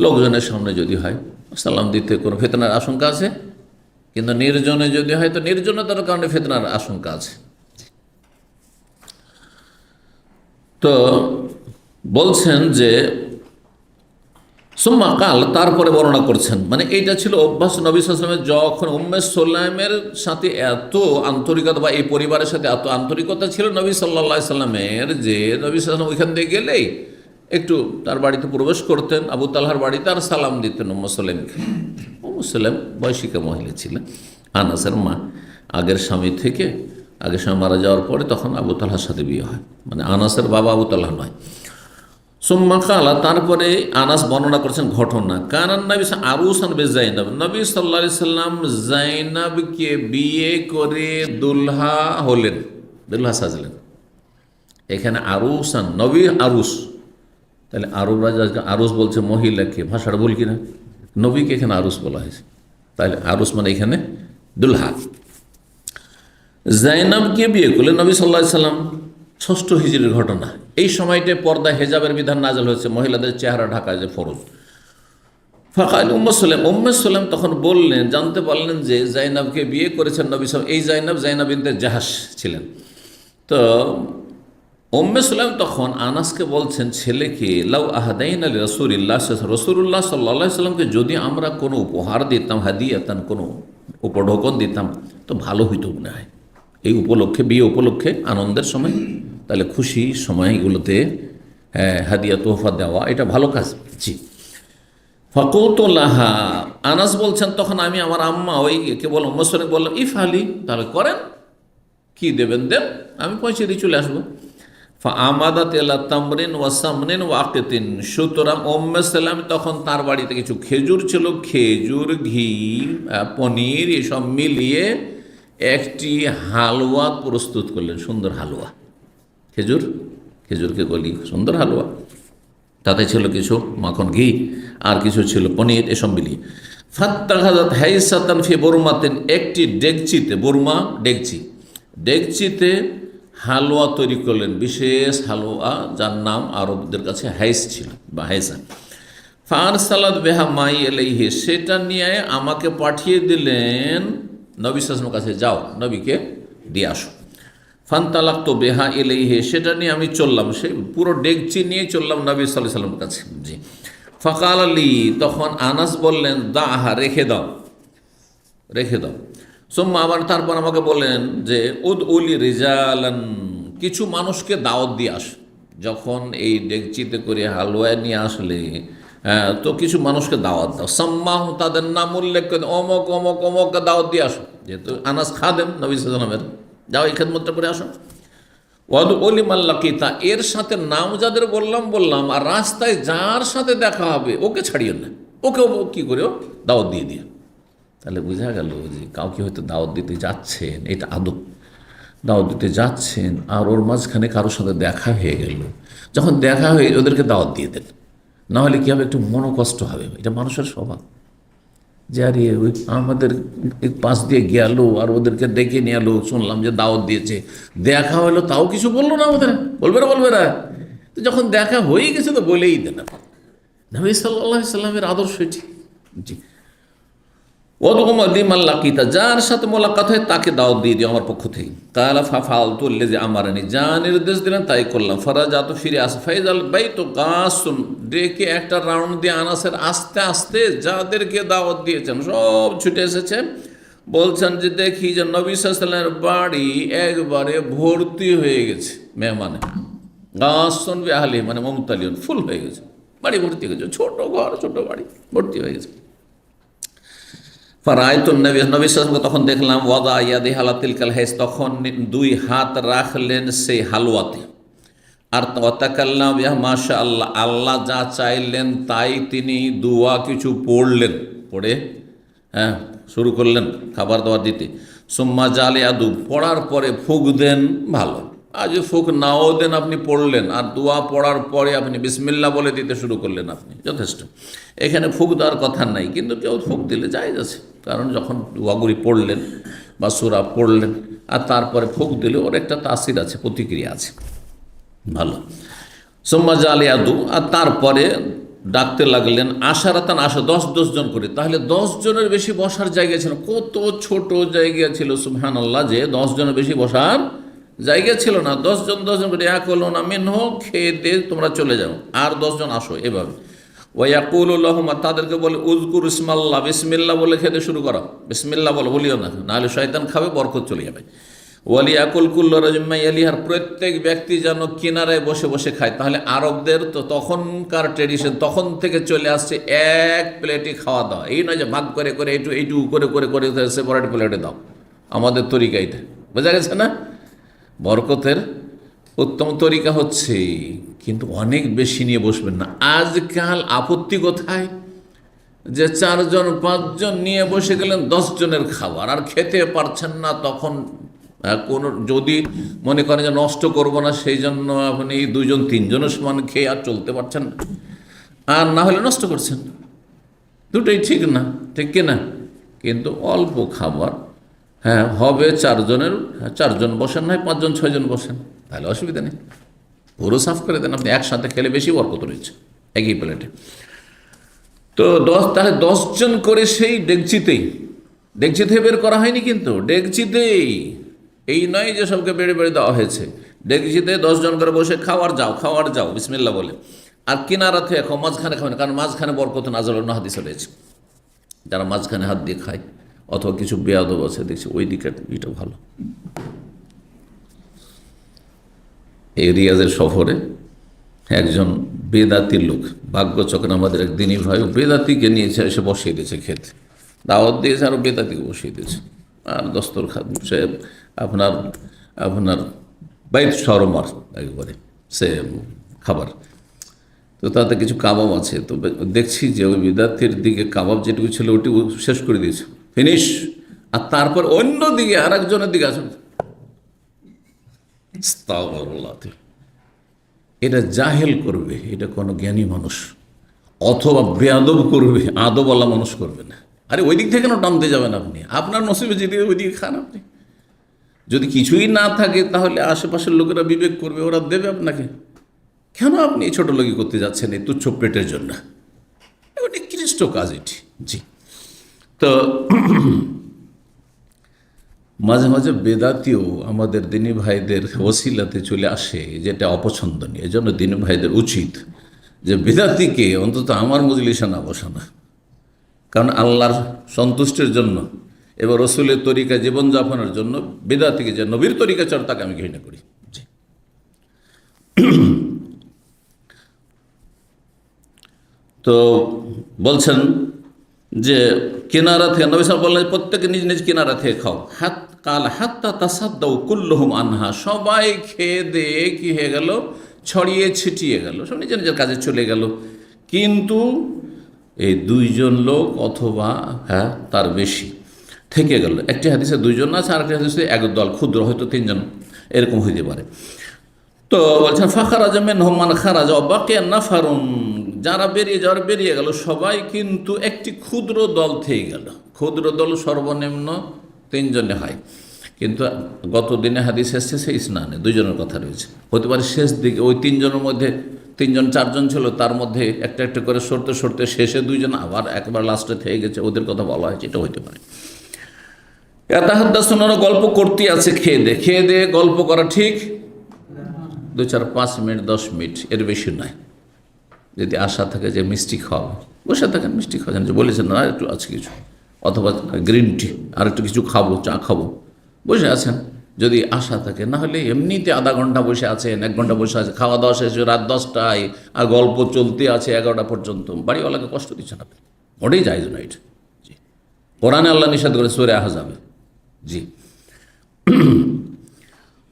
লোকজনের সামনে যদি হয় সালাম দিতে কোনো ফিতনার আশঙ্কা আছে, কিন্তু নির্জনে যদি হয় তো নির্জনতার কারণে ফিতনার আশঙ্কা আছে। তো বলছেন যে সুম্মা কাল, তারপরে বর্ণনা করছেন, মানে এইটা ছিল অভ্যাস নবী সাল্লাল্লাহু আলাইহি ওয়াসাল্লামের, যখন উম্মে সুলাইমের সাথে এত আন্তরিকতা বা এই পরিবারের সাথে এত আন্তরিকতা ছিল নবী সাল্লাল্লাহু আলাইহি ওয়াসাল্লামের, যে নবী সাল্লাল্লাহু আলাইহি ওয়াসাল্লাম ওইখান দিয়ে গেলেই একটু তার বাড়িতে প্রবেশ করতেন, আবু তালহার বাড়িতে, আর সালাম দিতেন উম্মে সুলাইমকে। উম্মে সুলাইম বয়সিকা মহিলা ছিলেন, আনাসের মা। আগের স্বামী মারা যাওয়ার পরে তখন আবু তালহার সাথে বিয়ে হয়, মানে আনাসের বাবা আবু তালহা নয়। সুম্মা কালা, তারপরে আনাস বর্ণনা করছেন ঘটনা, কানান নবী আরুসান বে জাইনাব, নবী সাল্লাল্লাহু আলাইহি সাল্লাম জাইনাবকে বিয়ে করে দুলহা হলেন, দুলহা সাজলেন। এখানে আরুসান, নবী আরুস, তাহলে আরবরা আরুস বলছে মহিলাকে, ভাষাটা ভুল কিনা, নবীকে এখানে আরুস বলা হয়েছে, তাহলে আরুস মানে এখানে দুলহা। জাইনাবকে বিয়ে করলেন নবী সাল্লাল্লাহু আলাইহি সাল্লাম, 6 হিজরির ঘটনা। এই সময়টায় পর্দা হেজাবের বিধান নাযিল হয়েছে, মহিলাদের চেহারা ঢাকা যে ফরজ। ফাকাল উম্মে সুলাইম তখন বললেন, জানতে পারলেন যে জাইনাবকে বিয়ে করেছেন নবী সাল্লাল্লাহু, এই জাইনাব বিনতে জাহাশ ছিলেন। তো উম্মে সুলাইম তখন আনাসকে বলছেন, ছেলেকে, লাউ আহাদাইনা লিরাসূলিল্লাহ, রাসূলুল্লাহ সাল্লাল্লাহু আলাইহি সাল্লামকে যদি আমরা কোনো উপহার দিতাম, হাদিয়াতান, কোনো উপঢৌকন দিতাম তো ভালো হইতো মনে হয়। এই উপলক্ষে, বিয়ে উপলক্ষে, আনন্দের সময়, তাহলে খুশি সময় এগুলোতে হাদিয়া তোহফা দেওয়া এটা ভালো কাজ। জি, ফাকুতুল্লাহা, আনাস বলছেন তখন আমি আমার আম্মা ওইকে বললাম, উম্মে সুলাইম বললাম, ইফআলি, তাহলে করেন, কি দেবেন দেন, আমি পৌঁছে দিয়ে চলে আসবো। আমাদাত এলা তামরিন ওয়া সামনিন ওয়া আকিতিন, সুতরাং উম্মে সুলাইম তখন তার বাড়িতে কিছু খেজুর ছিল, খেজুর, ঘি, পনির এসব মিলিয়ে একটি হালুয়া প্রস্তুত করলেন, সুন্দর হালুয়া। খেজুরকে গলি সুন্দর হালুয়া, তাতে ছিল কিছু মাখন, ঘি, আর কিছু ছিল পনির, এসব মিলিয়ে। ফাত্তাখাযাত হাইসাতান ফি বুরমাতিন, একটি ডেকচিতে, বুরমা ডেকচিতে হালুয়া তৈরি করলেন, বিশেষ হালুয়া, যার নাম আরবদের কাছে হাইস ছিল বা হাইসা। ফারসালাত বিহা মাই ইলাইহি, সেটা নিয়ে আমাকে পাঠিয়ে দিলেন নবী সাল্লাল্লাহু আলাইহি ওয়াসাল্লামের কাছে, যাও নবীকে দিয়ে আসো। ফান্তালাক্তু বিহা ইলাইহি, সেটা নিয়ে আমি চললাম, সেই পুরো ডেকচি নিয়ে চললাম নবী সাল্লাল্লাহু আলাইহি ওয়াসাল্লামের কাছে। জি, ফাকাল আলী, তখন আনাস বললেন, দাহা, রেখে দাও। সোম্মা, আবার তারপর আমাকে বললেন যে উদ উলি রিজালান, কিছু মানুষকে দাওয়াত দিয়ে আস। যখন এই ডেকচিতে করে হালুয়া নিয়ে আসলে তো কিছু মানুষকে দাওয়াত দাও, সাম্মাহ, তাদের নাম উল্লেখ করে, অমক অমক অমককে দাওয়াত দিয়ে আসো। যেহেতু আনাস খাদেম নবী সাল্লাল্লাহু আলাইহি ওয়াসাল্লামের, যাও এই খেদমতটা করে আসো। ওয়াদ উলি মাল্লাকিতা, এর সাথে নাম যাদের বললাম, আর রাস্তায় যার সাথে দেখা হবে ওকে ছাড়িও না, ওকে কী করে দাওয়াত দিয়ে। তাহলে বোঝা গেল যে কাউকে হয়তো দাওয়াত দিতে যাচ্ছেন, এটা আদব, দাওয়াত দিতে যাচ্ছেন আর ওর মাঝখানে কারোর সাথে দেখা হয়ে গেল, যখন দেখা হয়ে ওদেরকে দাওয়াত দিয়ে দেন, নাহলে কী হবে, একটু মনোকষ্ট হবে। এটা মানুষের স্বভাব, যে আরে ওই আমাদের পাশ দিয়ে গেল আর ওদেরকে ডেকে নিয়ে এলো, শুনলাম যে দাওয়াত দিয়েছে, দেখা হলো তাও কিছু বললো না, ওদের বলবে না। তো যখন দেখা হয়ে গেছে তো বলেই দেন। নবী সাল্লাল্লাহু আলাইহি ওয়াসাল্লামের আদর্শ এটি। জি, ওয়াদুমাদি মাল্লাকিতা, যার সাথে মোলাকাত হয় তাকে দাওয়াত দিয়ে দিও আমার পক্ষ থেকে। কালা ফাফালতু আল্লাযী আমারানি, যা নির্দেশ দিলেন তাই করলাম। ফারাজাতু, ফিরে আসে, ফাইজাল বাইতু গাসুন, ডেকে একটা রাউন্ড দিয়ে আনাসের আস্তে আস্তে যাদেরকে দাওয়াত দিয়েছেন সব ছুটে এসেছে। বলছেন যে দেখি যে নবী সাল্লাল্লাহু আলাইহি ওয়াসাল্লামের বাড়ি একবারে ভর্তি হয়ে গেছে মেহমানে, গাসুন বি আহলি, মানে মুমতালিউন, ফুল হয়ে গেছে, বাড়ি ভর্তি হয়ে গেছে, ছোট ঘর ছোট বাড়ি ভর্তি হয়ে গেছে। নবী সাল্লাল্লাহু, তখন দেখলাম, ওয়াদা ইয়াদি হালা তিলকাল হাইস, তখন 2 হাত রাখলেন সেই হালুয়াতে, আর তাকাল্লাম বিহা মাশা আল্লাহ, আল্লাহ যা চাইলেন তাই তিনি দোয়া কিছু পড়লেন, পড়ে শুরু করলেন খাবার দাবার দিতে। সুম্মা জালে আদু, পড়ার পরে ফুঁক দেন, ভালো। আর যদি ফুঁক নাও দেন, আপনি পড়লেন আর দোয়া পড়ার পরে আপনি বিসমিল্লাহ বলে দিতে শুরু করলেন, আপনি যথেষ্ট। এখানে ফুঁক দেওয়ার কথা নাই, কিন্তু কেউ ফুঁক দিলে জায়েজ আছে, কারণ যখন দোয়াগুলি পড়লেন বা সূরা পড়লেন আর তারপরে ফুঁক দিলে ওর একটা তাসির আছে, প্রতিক্রিয়া আছে, ভালো। সুম্মা জালে আদু, আর তারপরে ডাকতে লাগলেন আশারাতান, 10 জন করে। তাহলে 10 জনের বেশি বসার জায়গা ছিল, কত ছোট জায়গা ছিল সুবহানাল্লাহ, যে 10 জনের বেশি বসার জায়গা ছিল না। 10 জন করে ইয়াকুলুনা মিনহু, খেয়ে দিয়ে তোমরা চলে যাও, আর 10 জন আসো, এভাবে। ওয়া ইয়াকুলু লাহুম, তাদেরকে বলে উযকুর ইসমাল্লাহ, বিসমিল্লাহ বলে খেতে শুরু করো, বিসমিল্লাহ বলিও না, নাহলে শয়তান খাবে, বরকত চলে যাবে। ওয়ালিয়াকুল কুল্লু রাজুম্মা ইয়ালিহার, প্রত্যেক ব্যক্তি যেন কিনারায় বসে বসে খায়। তাহলে আরবদের তো তখনকার ট্রেডিশন, তখন থেকে চলে আসছে এক প্লেটে খাওয়া দাওয়া। এই নয় যে ভাগ করে করে এইটুকু করে করে করে সেপারেট প্লেটে দাও, আমাদের তরিকা এটা, বোঝা গেছে না? বরকতের উত্তম তরিকা হচ্ছে, কিন্তু অনেক বেশি নিয়ে বসবেন না। আজকাল আপত্তি কোথায়, যে 4 জন 5 জন নিয়ে বসে গেলেন 10 জনের খাবার, আর খেতে পারছেন না। তখন কোন যদি মনে করেন যে নষ্ট করব না, সেই জন্য আপনি 2 জন 3 জনের সমান খেয়ে আর চলতে পারছেন না, আর না হলে নষ্ট করছেন। দুটোই ঠিক না, ঠিক কিনা? কিন্তু অল্প খাবার, হ্যাঁ হবে 4 জনের, 4 জন বসেন, নয় 5 জন 6 জন বসেন, তাহলে অসুবিধা নেই। পুরো সাফ করে দেন, আপনি একসাথে খেলে বেশি বরকত রয়েছে একই প্লেটে। তো তাহলে 10 জন করে সেই ডেকচিতে বের করা হয়নি, কিন্তু ডেকচিতেই, এই নয় যে সবকে বেড়ে বেড়ে দেওয়া হয়েছে। ডেকচিতে 10 জন করে বসে খাওয়ার যাও বিসমিল্লাহ বলে। আর কিনারা থেকে মাঝখানে খাবেন, কারণ মাঝখানে বরকত নাযিল হওয়ার হাদিসে রয়েছে। যারা মাঝখানে হাত দিয়ে খায় অথবা কিছু বেয়াদব আছে, দেখছি ওই দিকে এটা ভালো। এই রিয়াজের সফরে একজন বেদাতির লোক, ভাগ্যচক্র আমাদের এক দিনী ভাই, বেদাতিকে নিয়েছে, এসে বসিয়ে দিয়েছে খেতে, দাওয়াত দিয়েছে, আরও বেদাতিকে বসিয়ে দিয়েছে। আর দস্তরখান সে আপনার বাইত শরমার একবারে সে খাবার। তো তাতে কিছু কাবাব আছে, তো দেখছি যে ওই বেদাতির দিকে কাবাব যেটুকু ছিল ওটি শেষ করে দিয়েছে, ফিনিশ। আর তারপর অন্য দিকে আর একজনের দিকে আসুন, এটা জাহেল করবে, এটা কোনো জ্ঞানী মানুষ, অথবা বেয়াদব করবে, আদবওয়ালা মানুষ করবে না। আরে ওই দিক থেকে কেন টানতে যাবেন আপনি? আপনার নসিবে যেদিকে ওই দিকে খান আপনি। যদি কিছুই না থাকে তাহলে আশেপাশের লোকেরা বিবেক করবে, ওরা দেবে আপনাকে। কেন আপনি এই ছোটো লোকই করতে যাচ্ছেন এই তুচ্ছ পেটের জন্য? নিকৃষ্ট কাজ এটি। জি, তো মাঝে মাঝে বেদাতিও আমাদের দিনী ভাইদের ওসিলাতে চলে আসে, যেটা অপছন্দনীয়। এই জন্য দিনী ভাইদের উচিত যে বেদাতিকে অন্তত আমার মজলিসে না বসানো, কারণ আল্লাহর সন্তুষ্টির জন্য এবার রসুলের তরিকা জীবনযাপনের জন্য বেদাতিকে, যে নবীর তরিকা চল, তাকে আমি ঘৃণা করি। জি, তো বলছেন যে কিনারা থেকে, নবী সাহেব বললেন প্রত্যেকে নিজ নিজ কিনারা থেকে খাও। হাত্তা তাসাদ্দাউ কুল্লুহুম আনহা, সবাই খেয়ে দিয়ে কি হয়ে গেল, ছড়িয়ে ছিটিয়ে গেল, সব নিজের নিজের কাজে চলে গেল। কিন্তু এই 2 জন লোক অথবা তার বেশি থেকে গেল। একটি হাদিসে 2 জন আছে, আরেকটি হাদিসে একদল, ক্ষুদ্র, হয়তো 3 জন এরকম হইতে পারে। তো বলছেন ফাখারাজা মিনহুম মান খারাজা ওয়া বাকিয়া নাফারুন, যারা বেরিয়ে গেল সবাই, কিন্তু একটি ক্ষুদ্র দল থেকে গেল। ক্ষুদ্র দল সর্বনিম্ন 3 জনে হয়, কিন্তু গত দিনে হাদিস এসছে সেই স্নানে 2 জনের কথা রয়েছে। হতে পারে শেষ দিকে ওই 3 জনের মধ্যে 3 জন 4 জন ছিল, তার মধ্যে একটা একটা করে সরতে সরতে শেষে 2 জন আবার একবার লাস্টে থেকে গেছে, ওদের কথা বলা হয়েছে, এটা হইতে পারে। ইয়াতাহাদ্দাসুনা, গল্প করতে আছে খেয়ে দে গল্প করা ঠিক 2, 4, 5 মিনিট 10 মিনিট, এর বেশি নয়। যদি আশা থাকে যে মিষ্টি খাওয়াবো, বসে থাকেন, মিষ্টি খাওয়াছেন, যে বলেছেন না একটু আছে কিছু, অথবা গ্রিন টি, আর একটু কিছু খাবো, চা খাবো, বসে আছেন যদি আশা থাকে। না হলে এমনিতে আধা ঘন্টা বসে আছেন, 1 ঘন্টা বসে আছে, খাওয়া দাওয়া শেষ রাত 10টায়, আর গল্প চলতে আছে 11টা পর্যন্ত, বাড়িওয়ালাকে কষ্ট দিচ্ছেন আপনি, ওটাই জায়েজ না এটা। জি, কোরআনে আল্লাহ নিষেধ করে সূরা আহজাবে। জি,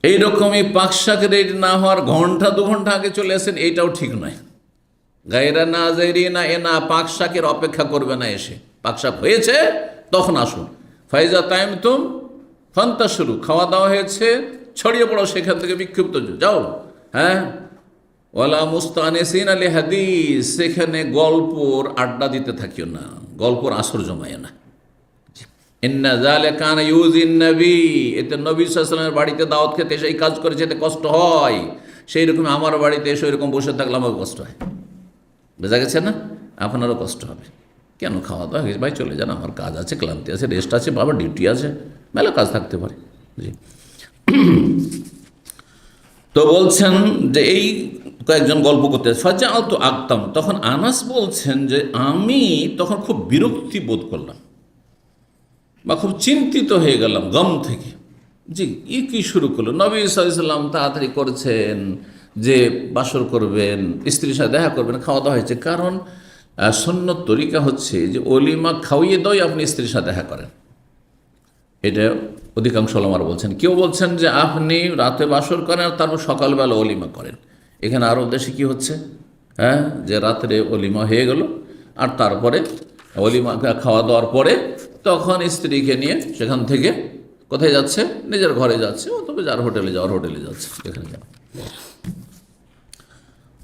এইরকমই পাকশাক রেডি না হওয়ার ঘন্টা 2 ঘন্টা আগে চলে আসেন, এইটাও ঠিক নয়। গায়রা নাযিরিনা এনা, পাকশাকের অপেক্ষা করবে না, এসে পাকশাক হয়েছে তখন আসুন। ফাইজা তাইমতুম ফান্তাশিরু, খাওয়া দাওয়া হয়েছে, ছড়িয়ে পড়ো সেখান থেকে, বিক্ষিপ্ত যাও। হ্যাঁ, ওয়ালা মুস্তানিসিন আলি হাদিস, সেখানে গল্পর আড্ডা দিতে থাকিও না, গল্পর আসর জমায় না। ইন্না যালিকা কানা ইউজিন নবী, এতে নবী সাল্লাল্লাহু আলাইহি ওয়াসাল্লামের বাড়িতে দাওয়াত খেতে এসে এই কাজ করেছে, এতে কষ্ট হয়। সেই রকম আমার বাড়িতে এসে এরকম বসে থাকলে আমার কষ্ট হয়। বোঝা গেছে না? আপনারও কষ্ট হবে। কেন খাওয়া দাওয়া হয়েছে, ভাই চলে যান, আমার কাজ আছে, ক্লান্তি আছে, রেস্ট আছে, বাবা ডিউটি আছে, মেলা কাজ থাকতে পারে। জি। তো বলছেন যে এই কয়েকজন গল্প করতে ফাজাল তো আক্তাম, তখন আনাস বলছেন যে আমি তখন খুব বিরক্তি বোধ করলাম বা খুব চিন্তিত হয়ে গেলাম গম থেকে। জি, কি শুরু করলো, নবী সাল্লাল্লাহু আলাইহি ওয়াসাল্লাম তাড়াতাড়ি করেছেন যে বাসর করবেন, স্ত্রীর সাথে দেখা করবেন, খাওয়া দাওয়া হয়েছে। কারণ সুন্নত তরিকা হচ্ছে যে অলিমা খাওয়িয়ে দই আপনি স্ত্রীর সাথে দেখা করেন। এটা অধিকাংশ ওলামারা বলছেন। কেউ বলছেন যে আপনি রাতে বাসর করেন আর তারপর সকালবেলা অলিমা করেন। এখানে আরব দেশে কি হচ্ছে, হ্যাঁ, যে রাত্রে অলিমা হয়ে গেল আর তারপরে অলিমা খাওয়া দাওয়ার পরে তখন স্ত্রীকে নিয়ে সেখান থেকে কোথায় যাচ্ছে, নিজের ঘরে যাচ্ছে, অথবা যার হোটেলে যাওয়ার হোটেলে যাচ্ছে, এখানে যাওয়া।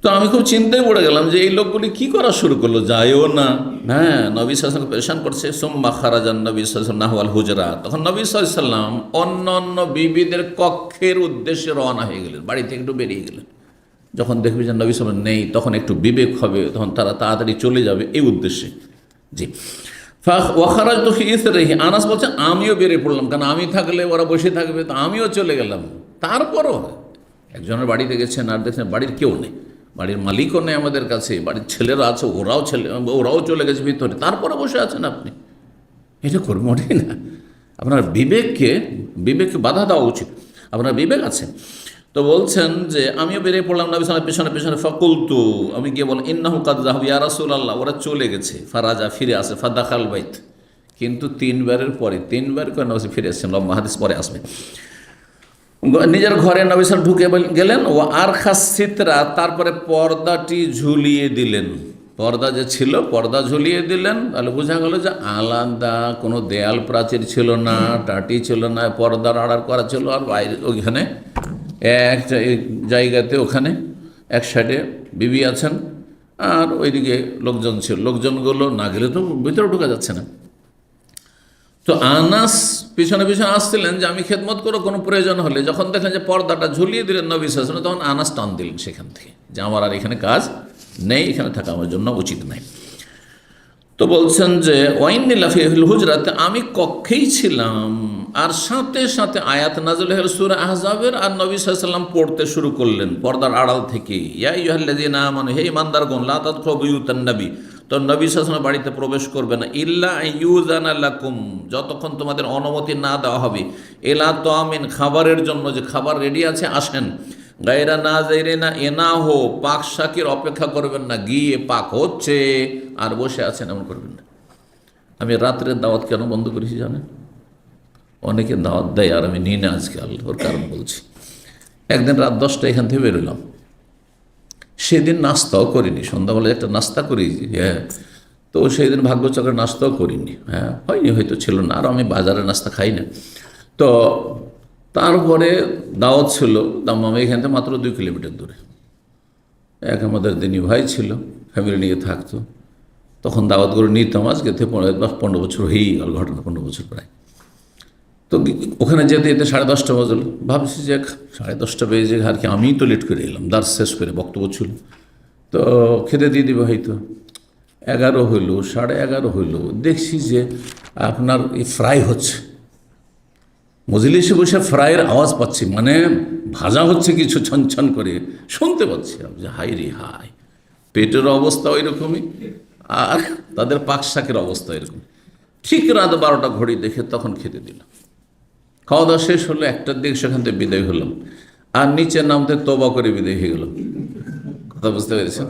তো আমি খুব চিন্তায় পড়ে গেলাম যে এই লোকগুলি কি করা শুরু করলো, যায়ও না, হ্যাঁ, নবী সাল্লাল্লাহু আলাইহি ওয়াসাল্লাম পেরেশান করছে। সুম্মা খারাজান নবী সাল্লাল্লাহু আলাইহি ওয়াসাল্লাম নাহওয়াল হুজরাত, তখন নবী সাল্লাল্লাহু আলাইহি ওয়াসাল্লাম অন্য অন্য বিবিদের কক্ষের উদ্দেশ্যে রওনা হয়ে গেলেন, বাড়ি থেকে একটু বেরিয়ে গেলেন। যখন দেখবে যে নবী সাল্লাল্লাহু আলাইহি ওয়াসাল্লাম নেই, তখন একটু বিবেক হবে, তখন তারা তাড়াতাড়ি চলে যাবে এই উদ্দেশ্যে। জি। ওয়াখারাজতু ফি ইসরিহি, আনাস বলছেন আমিও বেরিয়ে পড়লাম, কারণ আমি থাকলে ওরা বসে থাকবে, তো আমিও চলে গেলাম। তারপরও একজনের বাড়িতে গেছেন আর দেখছেন বাড়ির কেউ নেই, বাড়ির মালিকও নেই আমাদের কাছে, বাড়ির ছেলেরা আছে, ওরাও চলে গেছে ভিতরে, তারপরে বসে আছেন আপনি। এটা করবে মোটেই না। আপনার বিবেককে বাধা দেওয়া উচিত, আপনার বিবেক আছে। তো বলছেন যে আমিও বেরিয়ে পড়লাম নবী সাল্লাল্লাহু আলাইহি ওয়াসাল্লামের পেছনে। ফাকুলতু, আমি গিয়ে বললাম ইন্নাহু কাদ যাহাবু ইয়া রাসূলুল্লাহ, ওরা চলে গেছে। ফারাজা, ফিরে আসে। ফাদাখাল বাইত, কিন্তু তিনবারের পরে, তিনবার করে নবী ফিরে এসেছেন, লম্বা হাদিস পরে আসবে। নিজের ঘরে নবী সাল্লাল্লাহু ঢুকে গেলেন। ও আর খাস সিতরা, তারপরে পর্দাটি ঝুলিয়ে দিলেন, পর্দা যে ছিল পর্দা ঝুলিয়ে দিলেন। তাহলে বোঝা গেল যে আলাদা কোনো দেয়াল প্রাচীর ছিল না, টাটি ছিল না, পর্দার আড়ার করা ছিল। আর বাইরে ওইখানে এক জায়গাতে, ওখানে এক সাইডে বিবি আছেন আর ওইদিকে লোকজন ছিল। লোকজনগুলো না গেলে তো ভিতরে ঢোকা যাচ্ছে না। তো আনাস পিছনে পিছনে আসছিলেন যে আমি খেদমত করো কোনো প্রয়োজন হলে। যখন দেখলেন যে পর্দাটা ঝুলিয়ে দিলেন নবী সাল্লাল্লাহু আলাইহি ওয়াসাল্লাম, তখন আনাস টান দিলেন সেখান থেকে যে আমার আর এখানে কাজ নেই, এখানে থাকা আমার জন্য উচিত নাই। তো বলছেন যে ওয়াইন্নী লাফিল হুজরাতে, আমি কক্ষেই ছিলাম আর সাথে সাথে আয়াত নাযিল হল সূরা আহজাবের, আর নবী সাল্লাল্লাহু আলাইহি ওয়াসাল্লাম পড়তে শুরু করলেন পর্দার আড়াল থেকে। ইয়া আইয়ুহাল্লাযীনা আমানু, হে ঈমানদারগণ, লা তাদখুলু বুয়ুতান নবী, তো নবী সাল্লাল্লাহু আলাইহি ওয়াসাল্লাম বাড়িতে প্রবেশ করবে না, ইল্লা আইয়ুযানা লাকুম, যতক্ষণ তোমাদের অনুমতি না দেওয়া হবে, ইলা তামিন, খাবারের জন্য, যে খাবার রেডি আছে আসেন। গায়রা নাযিরিনা ইনাহু, পাক শাকের অপেক্ষা করবেন না, গিয়ে পাক হচ্ছে আর বসে আছেন এমন করবেন না। আমি রাত্রের দাওয়াত কেন বন্ধ করেছি জানেন? অনেকে দাওয়াত দেয় আর আমি নিই না আজকে, আল্লাহর কারণ বলছি। একদিন রাত 10টায় এখান থেকে বেরোলাম, সেদিন নাস্তাও করিনি, সন্ধ্যাবেলায় একটা নাস্তা করি, হ্যাঁ, তো সেই দিন ভাগ্যচক্রের নাস্তাও করিনি, হ্যাঁ, হয়নি, হয়তো ছিল না, আর আমি বাজারে নাস্তা খাই না। তো তারপরে দাওয়াত ছিল দাম্মামে, এখান থেকে মাত্র 2 কিলোমিটার দূরে। এক আমাদের দিনী ভাই ছিল, ফ্যামিলি নিয়ে থাকতো, তখন দাওয়াত করে নিতাম। আজকে থেকে 15 বছর হয়েই গেল, ঘটনা 15 বছর প্রায়। তো ওখানে যেতে যেতে 10:30 বাজলো। ভাবছি যে 10:30 বেজে আর কি, আমিই তো লেট করে এলাম, দার্স শেষ করে, বক্তব্য ছিল, তো খেতে দিয়ে দিবে হয়তো। 11 হইল, 11:30 হইল, দেখছি যে আপনার এই ফ্রাই হচ্ছে, মজলিসে বসে ফ্রাইয়ের আওয়াজ পাচ্ছি, মানে ভাজা হচ্ছে কিছু ছনছন করে, শুনতে পাচ্ছি যে হাই রে হাই, পেটের অবস্থা ওই রকমই আর তাদের পাক শাকের অবস্থা এরকম। ঠিক রাত 12টা ঘড়ি দেখে তখন খেতে দিলাম। খাওয়া দাওয়া শেষ হলো, 1টার দিকে সেখান থেকে বিদায় হলাম, আর নিচে নামতে তওবা করে বিদায় হয়ে গেল। কথা বুঝতে পেরেছেন?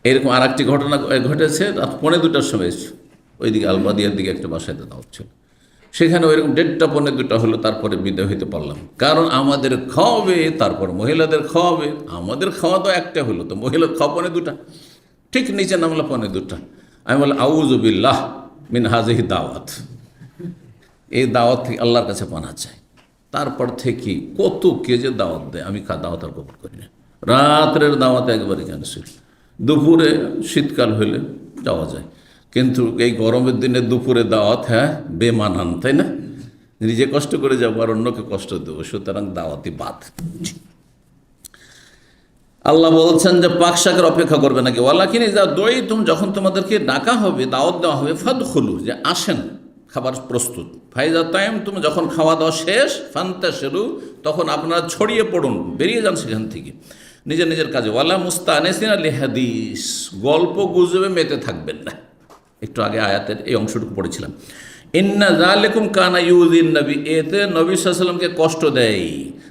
এরকম আর একটি ঘটনা ঘটেছে রাত 1:45 সময়, ওইদিকে আলবাদিয়ার দিকে একটা বাসায় দাওয়াত ছিল, সেখানে ওইরকম 1:30 1:45 হলো, তারপরে বিদায় হইতে পারলাম। কারণ আমাদের খাওয়াবে, তারপর মহিলাদের খাওয়াবে, আমাদের খাওয়া দাওয়া একটা হলো, তো মহিলার খাওয়া 1:45, ঠিক নিচে নামলো 1:45। আমি বললাম আউযু বিল্লাহ মিন হাযিহি দাওয়াত, এই দাওয়াত থেকে আল্লাহর কাছে পানা চাই। তারপর থেকে কত কে যে দাওয়াত দেয়, আমি দাওয়াত আর কবুল করি না। রাত্রের দাওয়াত একবারে ক্যান্সেল। দুপুরে শীতকাল হইলে যাওয়া যায়, কিন্তু এই গরমের দিনে দুপুরে দাওয়াত, হ্যাঁ, বেমানান, তাই না? নিজে কষ্ট করে যাবো আর অন্যকে কষ্ট দেবো, সুতরাং দাওয়াতি বাদ। আল্লাহ বলছেন যে পাক শাকের অপেক্ষা করবে নাকি, ওয়ালাকিন যা দই তুমি যখন তোমাদেরকে ডাকা হবে, দাওয়াত দেওয়া হবে, ফাদখুলু, যে আসেন, খাবার প্রস্তুত, ফাইজা টাইম, তুমি যখন খাওয়া দাওয়া শেষ, ফান্তাশিরু, তখন আপনারা ছড়িয়ে পড়ুন, বেরিয়ে যান সেখান থেকে নিজের নিজের কাজে। ওয়ালা মুস্তানিসিনা লিহাদিস, গল্প গুজবে মেতে থাকবেন না। একটু আগে আয়াতের এই অংশটুকু পড়েছিলাম। ইন্না যালিকুম কানা ইউযিন নবী, এতে নবী সাল্লাল্লাহু আলাইহি ওয়াসাল্লামকে কষ্ট দেয়।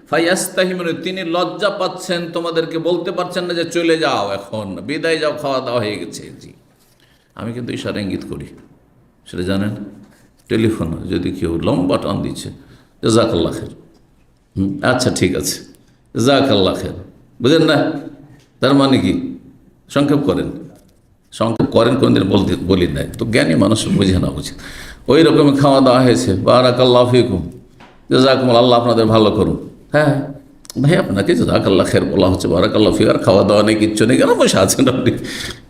ফায়াস্তাহিমুন, তিনি লজ্জা পাচ্ছেন, তোমাদেরকে বলতে পারছেন না যে চলে যাও, এখন বিদায় যাও, খাওয়া দাওয়া হয়ে গেছে। জি, আমি কিন্তু ইশারা ইঙ্গিত করি, সেটা জানেন। টেলিফোনে যদি কেউ লম্বা টান দিচ্ছে, জাযাকাল্লাহ খের, আচ্ছা ঠিক আছে, জাযাকাল্লাহ খের, বুঝেন না? তার মানে কি? সংক্ষেপ করেন, সংক্ষেপ করেন, কোনদিন বলি নাই তো, জ্ঞানী মানুষ বুঝে না উচিত। ওই রকম খাওয়া দাওয়া হয়েছে, বারাকাল্লাহু ফিকুম, জাযাকুমুল্লাহ, আল্লাহ আপনাদের ভালো করুন। হ্যাঁ ভাই, আপনাকে জাযাকাল্লাহ খের বলা হচ্ছে, বারাকাল্লাহু ফিক, আর খাওয়া দাওয়া নেই, কিচ্ছু নেই, কেন বসে আছেন আপনি?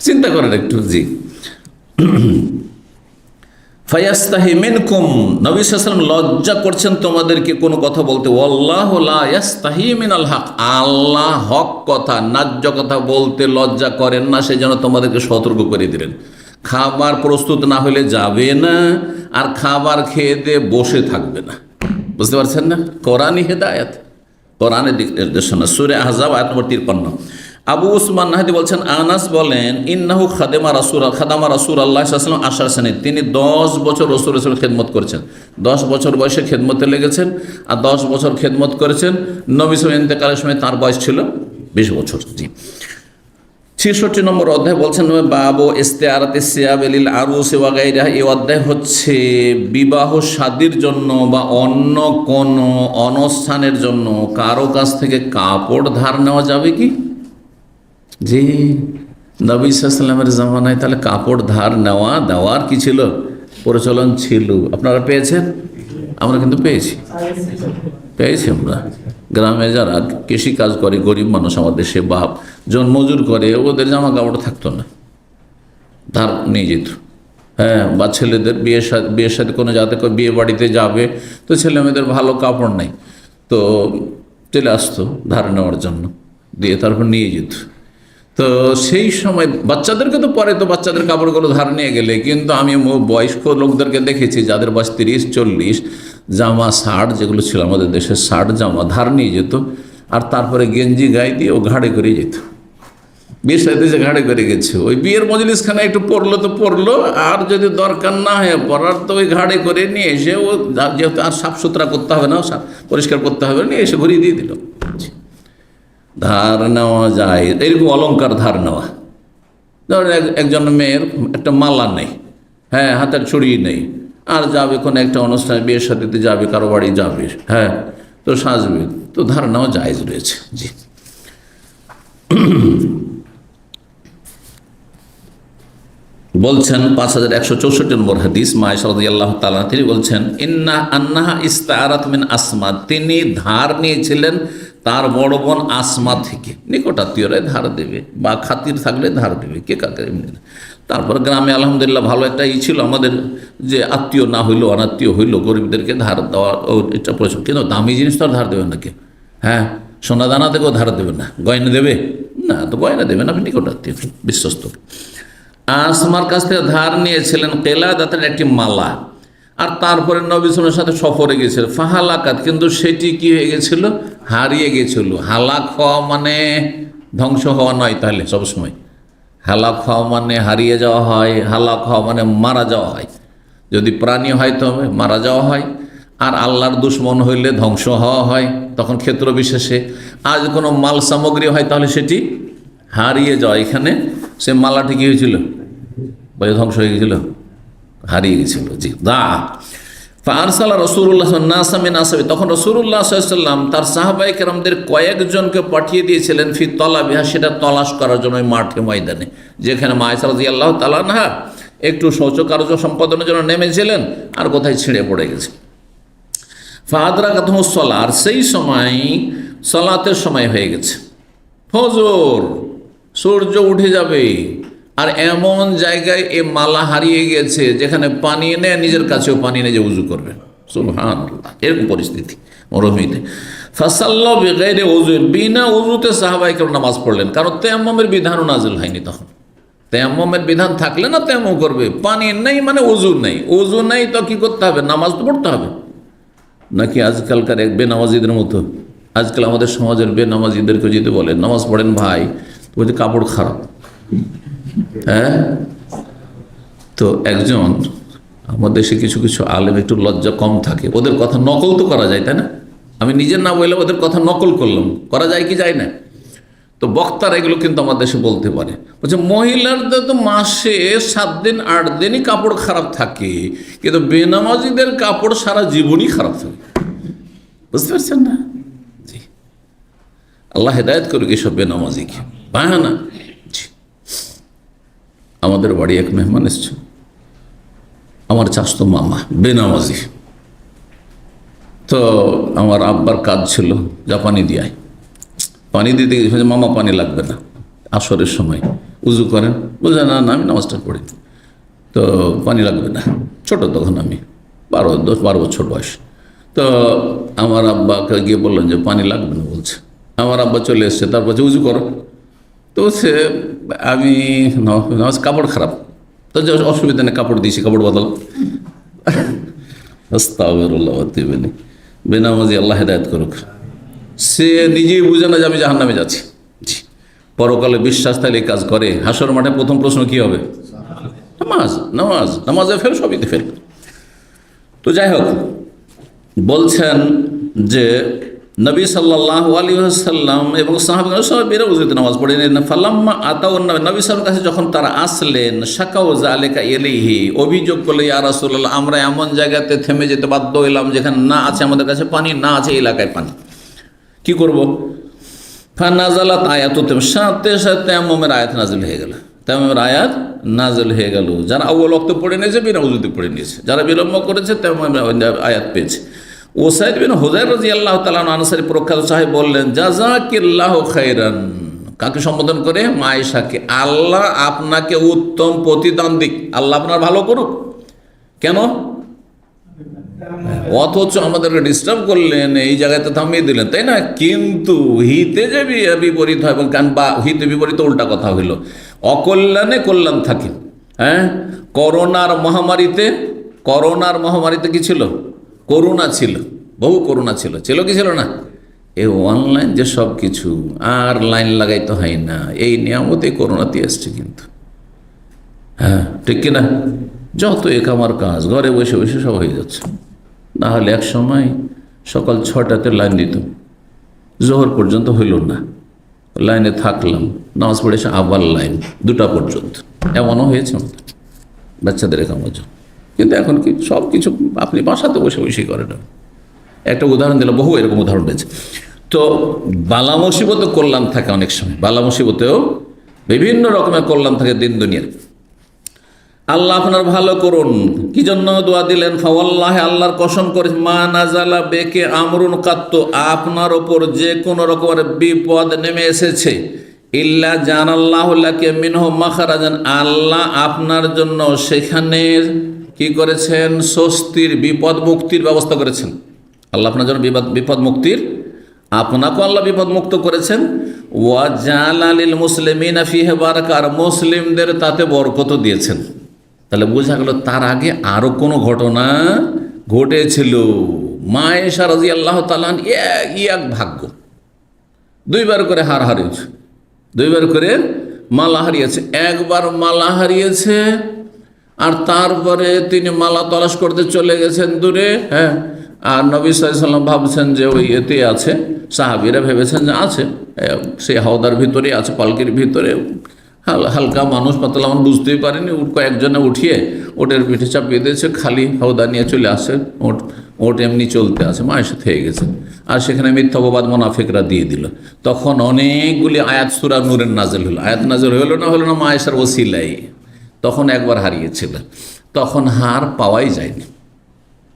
চিন্তা করেন একটু। জি, ফায়াস্তাহি মিনকুম, নবী সাল্লাল্লাহু আলাইহি ওয়াসাল্লাম লজ্জা করছেন তোমাদেরকে কোনো কথা বলতে। ওয়াল্লাহু লা ইয়াস্তাহি মিনাল হক, আল্লাহ হক কথা, ন্যায্য কথা বলতে লজ্জা করেন না, সেই জন্য তোমাদেরকে সতর্ক করে দিলেন। খাবার প্রস্তুত না হলে যাবে না, আর খাবার খেয়ে দিয়ে বসে থাকবে না। বুঝতে পারছেন না? কোরআনি হেদায়েত, কোরআনের নির্দেশনা। সূরা আহজাব আয়াত নম্বর 53। আবু উসমান নাহদি বলছেন, আনাস বলেন, ইন্নাহু খাদামা রাসূলুল্লাহ সাল্লাল্লাহু আলাইহি ওয়াসাল্লাম 10 সানাত, তিনি 10 বছর রাসূলের খেদমত করেছেন। 10 বছর বয়সে খেদমতে লেগেছেন, আর 10 বছর খেদমত করেছেন। নবী সাল্লাল্লাহু ইন্তেকালের সময় তার বয়স ছিল 20 বছর। জি, 66 নম্বর অধ্যায় বলছেন, বাবু ইস্তিআরাতি সিয়াব লিল আরুসি ওয়া গায়রিহা, এই অধ্যায় হচ্ছে বিবাহ শাদীর জন্য বা অন্য কোনো অনুষ্ঠানের জন্য কারো কাছ থেকে কাপড় ধার নেওয়া যাবে কি? জি, নবী সাল্লাল্লাহু আলাইহি ওয়াসাল্লামের জামানায় তাহলে কাপড় ধার নেওয়া দেওয়ার কি ছিল? প্রচলন ছিল। আপনারা পেয়েছেন? আমরা কিন্তু পেয়েছি। আমরা গ্রামে যারা কৃষি কাজ করে, গরিব মানুষ, আমাদের দেশে বাপ জন মজুর করে, ওদের জামা কাপড় থাকতো না, ধার নিয়ে যেত। হ্যাঁ, বা ছেলেদের বিয়ের সাথে কোনো যাতে বিয়ে বাড়িতে যাবে, তো ছেলে মেয়েদের ভালো কাপড় নেই, তো চলে আসতো ধার নেওয়ার জন্য, দিয়ে তারপর নিয়ে যেত। তো সেই সময় বাচ্চাদেরকে তো পরে তো বাচ্চাদের কাপড়গুলো ধার নিয়ে গেলে, কিন্তু আমি বয়স্ক লোকদেরকে দেখেছি যাদের বয়স 30-40, জামা শার্ট যেগুলো ছিল আমাদের দেশের শার্ট জামা ধার নিয়ে যেত, আর তারপরে গেঞ্জি গায়ে দিয়ে ও ঘাড়ে করে যেত। বিয়ের সাথে যে ঘাড়ে করে গেছে, ওই বিয়ের মজলিসখানে একটু পড়লো তো পড়লো, আর যদি দরকার না হয় পড়ার, তো ওই ঘাড়ে করে নিয়ে এসে, ও যেহেতু আর সাফ সুতরা করতে হবে না, পরিষ্কার করতে হবে, নিয়ে এসে ঘুরিয়ে দিয়ে দিল। ধার নেওয়া যায়, এরকম অলংকার ধার নেওয়া। ধরেন একজন মেয়ের একটা মালা নেই, হ্যাঁ, হাতের ছড়ি নেই, আর যাবে কোনো একটা অনুষ্ঠানে, বিয়ের সাথে যাবে, কারো বাড়ি যাবে, হ্যাঁ, তো সাজবে, তো ধার নেওয়া জায়েজ রয়েছে। জি, বলছেন 5164 নম্বর হাদিস, মা আয়েশা রাদিয়াল্লাহু তাআলা তিনি বলছেন, আন্নাহা ইস্তাআরাত মিন আসমা, তিনি ধার নিয়েছিলেন তার বড় বোন আসমা থেকে। নিকটাত্মীয়রাই ধার দেবে, বা খাতির থাকলে ধার দেবে, কে কাকে এমনি না। তারপর গ্রামে আলহামদুলিল্লাহ ভালো একটা ছিল আমাদের, যে আত্মীয় না হইলো অনাত্মীয় হইলো গরিবদেরকে ধার দেওয়া, এটা প্রচুর। কিন্তু দামি জিনিস তো আর ধার দেবেন নাকি? হ্যাঁ, সোনা দানা থেকেও ধার দেবে না, গয়না দেবে না, তো গয়না দেবেন আপনি নিকটাত্মীয় বিশ্বস্ত। আসমার কাছ থেকে ধার নিয়েছিলেন কেলাদাতের একটি মালা, আর তারপরে নবী সাল্লাল্লাহু আলাইহি ওয়াসাল্লামের সাথে সফরে গেছিল, ফাহালাকাত, কিন্তু সেটি কি হয়ে গেছিল? হারিয়ে গেছিল। হালাক হওয়া মানে ধ্বংস হওয়া নয়, তাহলে সবসময় হালাক হওয়া মানে হারিয়ে যাওয়া হয়, হালাক হওয়া মানে মারা যাওয়া হয়। যদি প্রাণী হয় তবে মারা যাওয়া হয়, আর আল্লাহর দুশ্মন হইলে ধ্বংস হওয়া হয়, তখন ক্ষেত্র বিশেষে। আজ কোনো মাল সামগ্রী হয় তাহলে সেটি হারিয়ে যাওয়া। এখানে সে মালাটি কী হয়েছিল? বলে ধ্বংস হয়ে গেছিল, হারিয়ে গেছিল। জি, দা ফারসালা রাসূলুল্লাহ নাসামিন আসাবি, তখন রাসূলুল্লাহ সাল্লাল্লাহু আলাইহি ওয়াসাল্লাম তার সাহাবায়ে কেরামদের কয়েকজনকে পাঠিয়ে দিয়েছিলেন ফি তলাবিহা, সেটা তলাশ করার জন্য মাঠে ময়দানে, যেখানে মা আয়েশা রাদিয়াল্লাহু তাআলা আনহা একটু শৌচকার্য সম্পাদনের জন্য নেমেছিলেন, আর কোথায় ছিঁড়ে পড়ে গেছে। ফাদরাকাতহুমুস সালাহ, আর সেই সময় সালাতের সময় হয়ে গেছে, ফজর, সূর্য উঠে যাবে, আর এমন জায়গায় এ মালা হারিয়ে গেছে যেখানে পানি এনে নিজের কাছেও পানি এনে যে উজু করবেন। সুবহানাল্লাহ, এরকম পরিস্থিতি মরুভূমিতে। ফাসাল্লাহ বিগাইরি উযুর, বিনা উযুতে সাহাবায়ে কেরাম নামাজ পড়লেন, কারণ তায়াম্মুমের বিধানও নাজিল হয়নি তখন। তায়াম্মুমের বিধান থাকলে না তায়াম্মুম করবে, পানি নেই মানে উযু নেই, উযু নেই তো কি করতে হবে? নামাজ তো পড়তে হবে। নাকি আজকালকার এক বেনামাজিদের মতো, আজকাল আমাদের সমাজের বেনামাজিদেরকে যদি বলে নামাজ পড়েন ভাই, তো বলছে কাপড় খারাপ। হ্যাঁ, তো একজন আমাদের দেশে কিছু কিছু আলেম একটু লজ্জা কম থাকে, ওদের কথা নকল তো করা যায়, তাই না? আমি নিজের না বললে ওদের কথা নকল করলাম, করা যায় কি যায় না? তো বক্তারা এগুলো কিন্তু আমার দেশে বলতে পারে, বলছে মহিলাদের তো মাসে 7 দিন 8 দিনই কাপড় খারাপ থাকে, কিন্তু বেনামাজিদের কাপড় সারা জীবনই খারাপ থাকে। বুঝতে পারছেন না? জি, আল্লাহ হেদায়েত করুক এসব বেনামাজিকে। বাহানা। আমাদের বাড়ি এক মেহমান এসছে, আমার চাচতো মামা, বেনামাজি। তো আমার আব্বার কাজ ছিল জাপানি দিয়ায়, পানি দিতে গেছে, মামা পানি লাগবে না, আসরের সময় উজু করেন। বুঝলেন? না না, আমি নামাজটা পড়ি, তো পানি লাগবে না। ছোট তখন আমি 12 বছর বয়স। তো আমার আব্বাকে গিয়ে বললেন যে পানি লাগবে না, বলছে। আমার আব্বা চলে এসছে, তারপর যে উজু করো, তো সে আমি নামাজ, কাপড় খারাপ, তো যে অসুবিধা নেই, কাপড় দিয়েছি, কাপড় বদল। আস্তাগফিরুল্লাহ, বেনামাজি আল্লাহ হেদায়েত করুক। সে নিজেই বুঝে না যে আমি জাহান্নামে যাচ্ছি। পরকালে বিশ্বাস তাহলে কাজ করে। হাসর মাঠে প্রথম প্রশ্ন কি হবে? নামাজ, নামাজ, নামাজে ফেল, সবইতে ফেল। তো যাই হোক, বলছেন যে নবী সাল্লাল্লাহু আলাইহি ওয়াসাল্লাম এবং সাহাবাগণ সবাই বেরো উজুতে নামাজ পড়েন। ফালাম্মা আতাউন নবী সাল্লাল্লাহু কাছে যখন তারা আসলেন, শাকাউ যালিকা ইলাইহি, অভিযোগ করলে, ইয়া রাসূলুল্লাহ, আমরা এমন জায়গাতে থেমে যেতে বাধ্য হইলাম যেখানে না আছে আমাদের কাছে পানি, না আছে এলাকায় পানি, কি করব? ফানাজালাত আয়াতুম, সাথে সাথে তায়াম্মুমের আয়াত নাজিল হয়ে গেল। তায়াম্মুমের আয়াত নাজিল হয়ে গেল। যারা আউয়াল ওয়াক্তে পড়ে নিয়েছে, বিনা উযুতে পড়ে নিয়েছে, যারা বিলম্ব করেছে তায়াম্মুমের আয়াত পেয়েছে। ওসাইদ বিন হুযায়র রাদিয়াল্লাহু তাআলা আনসারী প্রখ্যাত সাহেব বললেন, জাযাকিল্লাহু খাইরান, কাকে সম্বোধন করে? মা আয়েশাকে। আল্লাহ আপনাকে উত্তম প্রতিদান দিক, আল্লাহ আপনার ভালো করুক। কেন? অথচ আমাদেরকে ডিস্টার্ব করলেন, এই জায়গাতে থামিয়ে দিলেন, তাই না? কিন্তু হিতে যে বিপরীত হয়, এবং বা হিতে বিপরীত উল্টা কথা হইল, অকল্যাণে কল্যাণ থাকে। হ্যাঁ, করোনার মহামারীতে কি ছিল? করুণা ছিল, বহু করুণা ছিল, ছিল কি ছিল না? এই অনলাইন যে সব কিছু, আর লাইন লাগাইতে হয় না, এই নিয়ামতে করোনাতে আসছে কিন্তু। হ্যাঁ, ঠিক কিনা? যত একামার কাজ ঘরে বসে বসে সব হয়ে যাচ্ছে। না হলে এক সময় সকাল 6টাতে লাইন দিত, জোহর পর্যন্ত হইল না, লাইনে থাকলাম, নামাজ পড়েছে, আবার লাইন 2টা পর্যন্ত, এমনও হয়েছে আমাদের বাচ্চাদের একামার জন্য। কিন্তু এখন কি সব কিছু আপনি বাসাতে বসে বসেই করেন। একটা উদাহরণ দিলাম, বহু এরকম উদাহরণ রয়েছে। তো বালা মুসিবতে কল্যাণ থাকে, অনেক সময় বালা মুসিবতেও বিভিন্ন রকমের কল্যাণ থাকে দিন দুনিয়ার। আল্লাহ আপনার ভালো করুন। কি জন্য দোয়া দিলেন? ফাওয়াল্লাহি, আল্লাহর কসম করে, মা নাজালা বেকে আমরুন কাত্তু, আপনার ওপর যে কোনো রকমের বিপদ নেমে এসেছে, ইল্লা জানাল্লাহু লাকা মিনহু মাখরাজান, আল্লাহ আপনার জন্য সেখানে কি করেছেন? স্বস্তির, বিপদ মুক্তির ব্যবস্থা করেছেন। আল্লাহ আপনার জন্য বিপদ মুক্তির, আপনাকেও আল্লাহ বিপদ মুক্ত করেছেন। ওয়া জাআলা লিল মুসলিমিনা ফিহি বারাকা, আর মুসলিমদের তাতে বরকত দিয়েছেন। তাহলে বোঝা গেল তার আগে আরো কোনো ঘটনা ঘটেছিল। মা আয়েশা রাদিয়াল্লাহু তাআলা এক ভাগ্য, 2বার করে হার হারিয়েছে, 2বার করে মালা হারিয়েছে। একবার মালা হারিয়েছে, আর তারপরে তিনি মালা তলাশ করতে চলে গেছেন দূরে। হ্যাঁ, আর নবী সাল্লাল্লাহু আলাইহি ওয়াসাল্লাম ভাবছেন যে ওই এতে আছে, সাহাবীরা ভেবেছেন যে আছে, সেই হাওদার ভিতরে আছে, পালকির ভিতরে, হালকা মানুষ, পাতলা মানুষ, বুঝতেই পারেনি। কয়েকজনে উঠিয়ে ওটের পিঠে চাপিয়ে দিয়েছে, খালি হাওদা নিয়ে চলে আসে, ওট এমনি চলতে আছে, মায়ের সাথে হয়ে গেছে। আর সেখানে মিথ্যা অপবাদ মোনাফিকরা দিয়ে দিল। তখন অনেকগুলি আয়াত সূরা নূরের নাজিল হলো। আয়াত নাজিল হলো না মা আয়েশার ওসিলাই। তখন একবার হারিয়েছিল, তখন হার পাওয়াই যায়নি,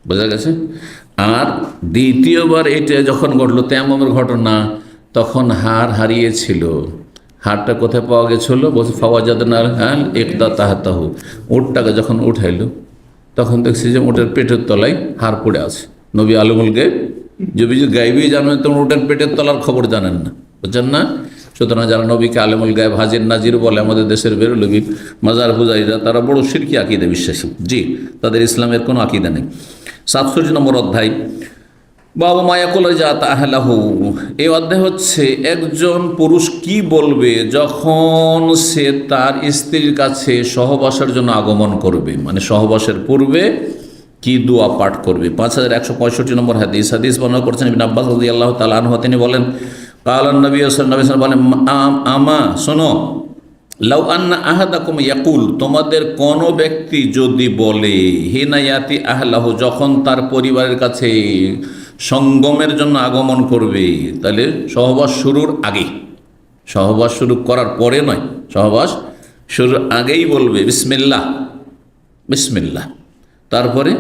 বোঝা গেছে। আর দ্বিতীয়বার এটা যখন ঘটলো তেমমের ঘটনা, তখন হাড় হারিয়েছিল। হাড়টা কোথায় পাওয়া গেছিল? বলছে ফাওয়াজাদনাল হাল একদা তাহাতাহু। উটটাকে যখন উঠাইলো তখন দেখছি যে উটের পেটের তলায় হাড় পড়ে আছে। নবী আলমুল গায়েব, যদি গায়েবই জানেন তখন উটের পেটের তলার খবর জানেন না, বুঝছেন না? সুতরাং যারা নবীকে আলমুল গায়েব হাজির নাজির বলে আমাদের দেশের বেরোলবি মাজার পূজারীরা, তারা বড় শিরকি আকিদা বিশ্বাসী। জি, তাদের ইসলামের কোনো আকিদা নেই। 67 নম্বর অধ্যায়, বাবা মায়াকুল জাত আহলাহু। এই অধ্যায় হচ্ছে একজন পুরুষ কি বলবে যখন সে তার স্ত্রীর কাছে সহবাসের জন্য আগমন করবে, মানে সহবাসের পূর্বে কি দোয়া পাঠ করবে। 5165 নম্বর হাদিস বর্ণনা করছেন ইবনে আব্বাস রাদিয়াল্লাহু তাআলা আনহু। তিনি বলেন, কালান নবী সাল্লাল্লাহু আলাইহি ওয়াসাল্লাম বলেন, আমা শোনো, লাউ আন্না আহাদাকুম ইয়াকুল, তোমাদের কোনো ব্যক্তি যদি বলে, হিনা ইয়াতি আহলাহু, যখন তার পরিবারের কাছে সঙ্গমের জন্য আগমন করবে, তাহলে সহবাস শুরুর আগে, সহবাস শুরু করার পরে নয়, সহবাস শুরুর আগেই বলবে বিসমিল্লাহ বিসমিল্লাহ, তারপরে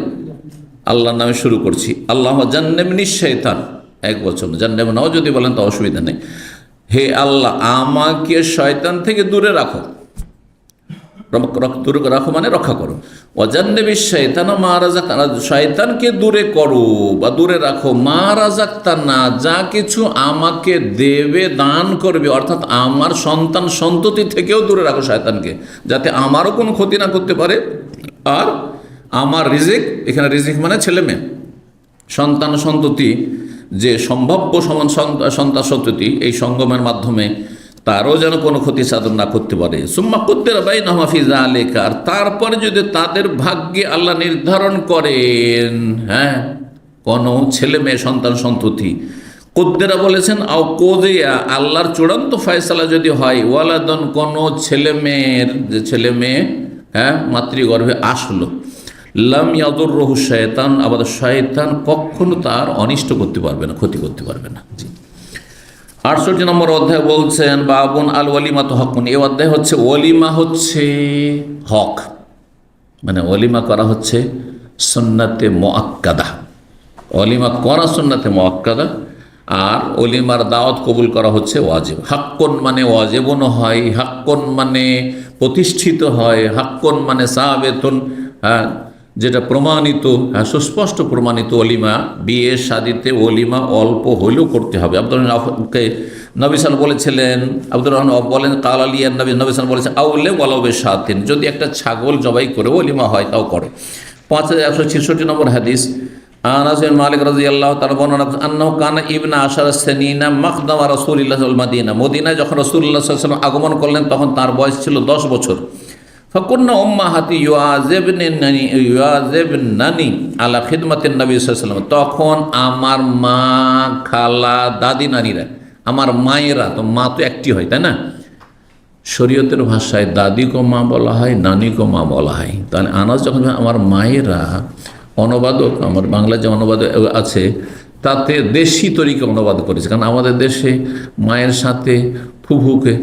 আল্লাহর নামে শুরু করছি, আল্লাহ জান্নাবনি শাইতান, এক বছর জান্নাব নাও যদি বলেন তো অসুবিধা নেই, হে আল্লাহ আমাকে শয়তান থেকে দূরে রাখো, দূরে রাখো মানে রক্ষা করো, অজান্নবী শয়তান মা রাযাকতানা, শয়তানকে দূরে করো বা দূরে রাখো, মা রাযাকতানা, যা কিছু আমাকে দেবে দান করবে, অর্থাৎ আমার সন্তান সন্ততি থেকেও দূরে রাখো শয়তানকে, যাতে আমারও কোনো ক্ষতি না করতে পারে, আর আমার রিজিক, এখানে রিজিক মানে ছেলে মেয়ে, সন্তান সন্ততি যে সম্ভাব্য সন্তান সন্ততি এই সঙ্গমের মাধ্যমে তারও যেন কোনো ক্ষতি সাধন না করতে পারে। সুম্মা কুদ্দিরা বাইনাহুমা ফি যালিকা, আর তারপরে যদি তাদের ভাগ্যে আল্লাহ নির্ধারণ করেন, হ্যাঁ, কোনো ছেলে মেয়ে সন্তান সন্ততি, কুদ্দিরা বলেছেন আও কোদিয়া, আল্লাহর চূড়ান্ত ফয়সালা যদি হয়, ওয়ালাদন, কোনো ছেলে মেয়ের, যে ছেলে মেয়ে হ্যাঁ মাতৃগর্ভে আসলো, লাম ইয়াদুররহু শায়তান, আবার শয়তান কখনো তার অনিষ্ট করতে পারবে না, ক্ষতি করতে পারবে না। 68 নম্বর অধ্যায় বলছেন, বাবুন আল ওয়ালিমা তো হকুন, এই অধ্যায় হচ্ছে ওয়ালিমা হচ্ছে হক, মানে ওয়ালিমা করা হচ্ছে সুন্নাতে মুআক্কাদা, ওয়ালিমা করা সুন্নাতে মুআক্কাদা, আর ওয়ালিমার দাওয়াত কবুল করা হচ্ছে ওয়াজিব। হাক্কুন মানে ওয়াজিবুন হয়, হাক্কুন মানে প্রতিষ্ঠিত হয়, হাক্কুন মানে সাবেতুন, হ্যাঁ, যেটা প্রমাণিত, হ্যাঁ, সুস্পষ্ট প্রমাণিত। ওলিমা, বিয়ে শাদিতে ওলিমা অল্প হইলেও করতে হবে। আব্দুর রহমানকে নবী সাল্লাল্লাহু বলেছিলেন, আব্দুর রহমান বলেন কাল আলিয়ান নবী সাল্লাল্লাহু বলেছেন আউলে ওয়ালাউবে শাতিন, যদি একটা ছাগল জবাই করে ওলিমা হয় তাও করো। 5166 নম্বর হাদিস, আনাস বিন মালিক রাদিয়াল্লাহু তাআলা বর্ণনা আন্নাহু কানা ইবনা আশারা সিনিনা মাকদামা রাসূলুল্লাহ সাল্লাল্লাহু মাদিনা, মদিনায় যখন রাসূলুল্লাহ সাল্লাল্লাহু আলাইহি ওয়াসাল্লাম আগমন করলেন তখন তার বয়স ছিল 10 বছর। ফকুন্না উম্মাহাতি ইউআযিবনানি আলা খিদমাতিন নবী সাল্লাল্লাহু আলাইহি ওয়াসাল্লাম, তখন আমার মা, খালা, দাদি নারীরা, আমার মায়েরা, তো মা তো একটি হয় তাই না, শরীয়তের ভাষায় দাদিকে মা বলা হয়, নানিকে মা বলা হয়। তাহলে আনাস যখন আমার মায়েরা, অনুবাদক আমার বাংলা যে অনুবাদ আছে তাতে দেশি তরিকে অনুবাদ করেছে, কারণ আমাদের দেশে মায়ের সাথে ফুফুকে,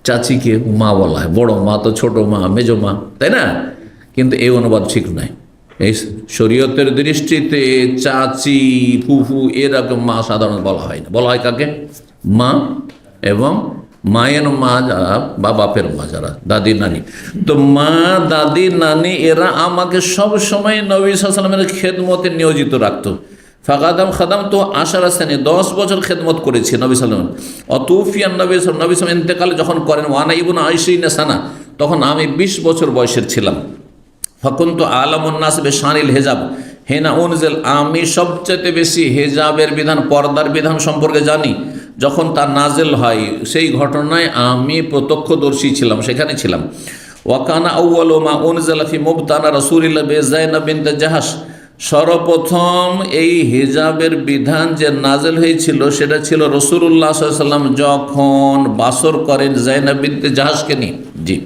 চাচিকে মা বলা হয়, বড় মা তো ছোট মা, মেজো মা, তাই না? কিন্তু এই অনুবাদ ঠিক নয়। এই শরীয়তের দৃষ্টিতে চাচি, ফুফু এরকম মা সাধারণত বলা হয় না, বলা হয় কাকে? মা, এবং মায়ের মা যারা বা বাপের মা যারা, দাদি নানি। তো মা, দাদি, নানি এরা আমাকে সব সময় নবী সাল্লাল্লাহু আলাইহি ওয়াসাল্লামের খেদমতে নিয়োজিত রাখতো। ফাকাদাম খাদাম তো আশারা শ্রেণী, 10 বছর খেদমত করেছি নবী সাল্লাল্লাহু আলাইহি ওয়াসাল্লাম। অতুফিয়ান নবী সাল্লাল্লাহু ইন্তেকাল যখন করেন, ওয়ানা ইবনা 20 সানা, তখন আমি 20 বছর বয়সের ছিলাম। ফাকুনতু আলামুন নাস বিশানিল হিজাব হিনা উনজিল, আমি সবচেয়ে বেশি হেজাবের বিধান, পর্দার বিধান সম্পর্কে জানি যখন তার নাজেল হয়, সেই ঘটনায় আমি প্রত্যক্ষদর্শী ছিলাম, সেখানে ছিলাম। ওয়াকানা আউয়ালু মা উনজিলা ফি মুবতানা রাসূলিল্লাহ বিজাইনাব বিনতে জাহাশ, সর্বপ্রথম এই হিজাবের বিধান যে নাজেল হয়েছিল সেটা ছিল রাসূলুল্লাহ সাল্লাল্লাহু আলাইহি ওয়াসাল্লাম যখন বাসর করেন জাইনাব বিনতে জাহাশকে নিয়ে। জি,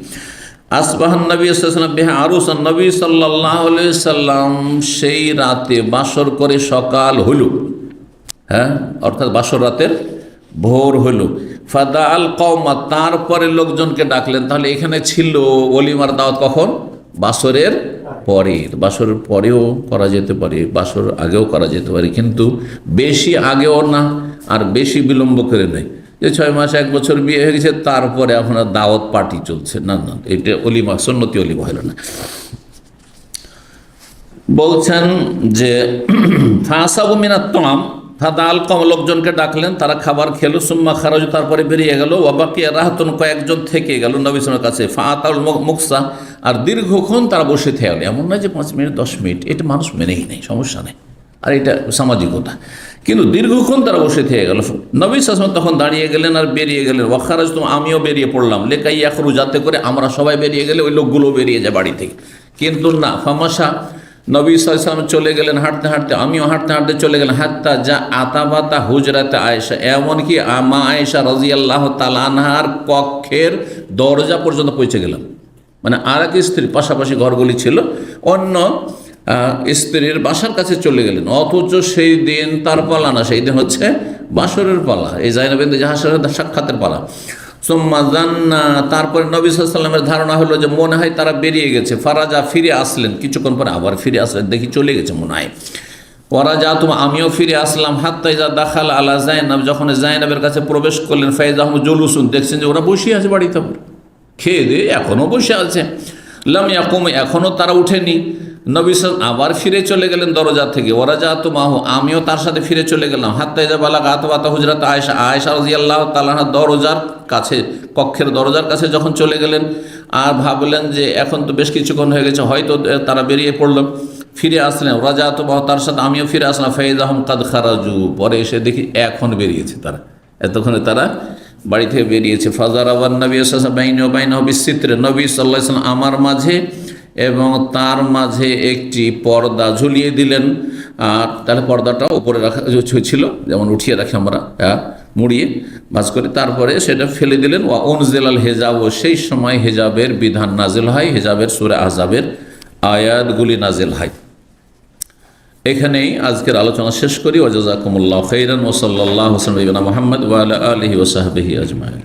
আসবাহান নবী সাল্লাল্লাহু আলাইহি ওয়াসাল্লাম বিহা আরুসান, নবী সাল্লাল্লাহু আলাইহি ওয়াসাল্লাম সেই রাতে বাসর করে সকাল হইল, হ্যাঁ, অর্থাৎ বাসর রাতের ভোর হইল। ফাদা আল কওমা, তারপরে লোকজনকে ডাকলেন। তাহলে এখানে ছিল ওলিমার দাওয়াত কখন? বাসরের পরে, বাসরের পরেও করা যেতে পারে, বাসর আগেও করা যেতে পারে, কিন্তু বেশি আগেও না আর বেশি বিলম্ব করে নেই যে 6 মাস 1 বছর বিয়ে হয়ে গেছে তারপরে আপনার দাওয়াত পার্টি চলছে, না না, এটা অলিমা, সুন্নতি অলিমা হলো না। বলছেন যে ফাসাবু মিনাত তাম, ফাদাল কম, লোকজনকে ডাকলেন, তারা খাবার খেলো, সুম্মা খারাজ, তারপরে বেরিয়ে গেল, ওয়াবাকিয়া রাহাতুন, কয়েকজন থেকে গেল নবী সাল্লাল্লাহু আলাইহি ওয়াসাল্লামের কাছে, ফাআতাল মুকসা, আর দীর্ঘক্ষণ তারা বসে থাকলো। এমন নয় যে 5 মিনিট 10 মিনিট, এটা মানুষ মেনেই নেই, সমস্যা নেই, আর এটা সামাজিকতা, কিন্তু দীর্ঘক্ষণ তারা বসে থেকে গেল। নবী সাল্লাল্লাহু আলাইহি ওয়াসাল্লাম তখন দাঁড়িয়ে গেলেন আর বেরিয়ে গেলেন, ওয়াখারাজ, তো আমিও বেরিয়ে পড়লাম, লেকাই ইয়াখরু, যাতে করে আমরা সবাই বেরিয়ে গেলে ওই লোকগুলো বেরিয়ে যায় বাড়ি থেকে, কিন্তু না, ফামাশা, নবী সাল্লাল্লাহু আলাইহি ওয়াসাল্লাম চলে গেলেন হাঁটতে হাঁটতে, আমিও হাঁটতে হাঁটতে চলে গেলেন, হাত্তা যা আতাবাতা হুজরাতে আয়েশা, এমনকি মা আয়েশা রাদিয়াল্লাহু তাআলা আনহার কক্ষের দরজা পর্যন্ত পৌঁছে গেলাম। মানে আর এক স্ত্রী, পাশাপাশি ঘরগুলি ছিল, অন্য স্ত্রীর বাসার কাছে চলে গেলেন, অথচ সেই দিন তার পালা না, সেই দিন হচ্ছে বাসরের পালা, এই জাইনাব বিনতে জাহাসের সাক্ষাতের পালা। সুম্মা জান্না, তারপরে নবী সাল্লাল্লাহু আলাইহি ওয়াসাল্লামের ধারণা হলো যে মনে হয় তারা বেরিয়ে গেছে, ফারাজা, ফিরে আসলেন, কিছুক্ষণ পরে আবার ফিরে আসলেন, দেখি চলে গেছে মনে হয়। ওয়ারাজা, আমিও ফিরে আসলাম, হাত্তা ইজা দাখাল আলা জাইনাব, যখন জাইনাবের কাছে প্রবেশ করলেন, ফাইজাহুম জুলুসুন, দেখছেন যে ওরা বসে আছে বাড়িতে, খেয়ে দিয়ে এখনও বসে আছে। লাম ইয়াকুম, এখনও তারা উঠেনি। নবী সাল্লাল্লাহু আবার ফিরে চলে গেলেন দরজা থেকে, ওয়ারাজা মাহু, আমিও তার সাথে ফিরে চলে গেলাম, হাত্তা ইজা বালাগা আতবাতা হুজরাত আয়েশা, আয়েশা রাদিয়াল্লাহু তাআলা আনহা দরজার কাছে, কক্ষের দরজার কাছে যখন চলে গেলেন, আর ভাবলেন যে এখন তো বেশ কিছুক্ষণ হয়ে গেছে, হয়তো তারা বেরিয়ে পড়ল, ফিরে আসলেন, রাজা তো তার সাথে আমিও ফিরে আসলাম, ফাইজাহুম কাদ খারাজু, পরে এসে দেখি এখন বেরিয়েছে তারা, এতক্ষণে তারা বাড়ি থেকে বেরিয়েছে। ফাজার আবার নবী বাইনাহু বিসিত্রে, নবী সাল্লাল্লাহু আলাইহি ওয়াসাল্লাম আমার মাঝে এবং তার মাঝে একটি পর্দা ঝুলিয়ে দিলেন, আর তাহলে পর্দাটা উপরে রাখা ছিল, যেমন উঠিয়ে রাখি আমরা, মুড়িয়ে ভাঁজ করে, তারপরে সেটা ফেলে দিলেন। ওয়া উনজিলাল হিজাব, সেই সময় হিজাবের বিধান নাজিল হয়, হিজাবের সূরা আহজাবের আয়াতগুলি নাজিল হয়। এখানেই আজকের আলোচনা শেষ করি। ওয়া জাযাকুমুল্লাহু খাইরান, ওয়া সাল্লাল্লাহু আলা মুহাম্মদ ওয়া আলা আলিহি ওয়া সাহবিহি আজমাইন।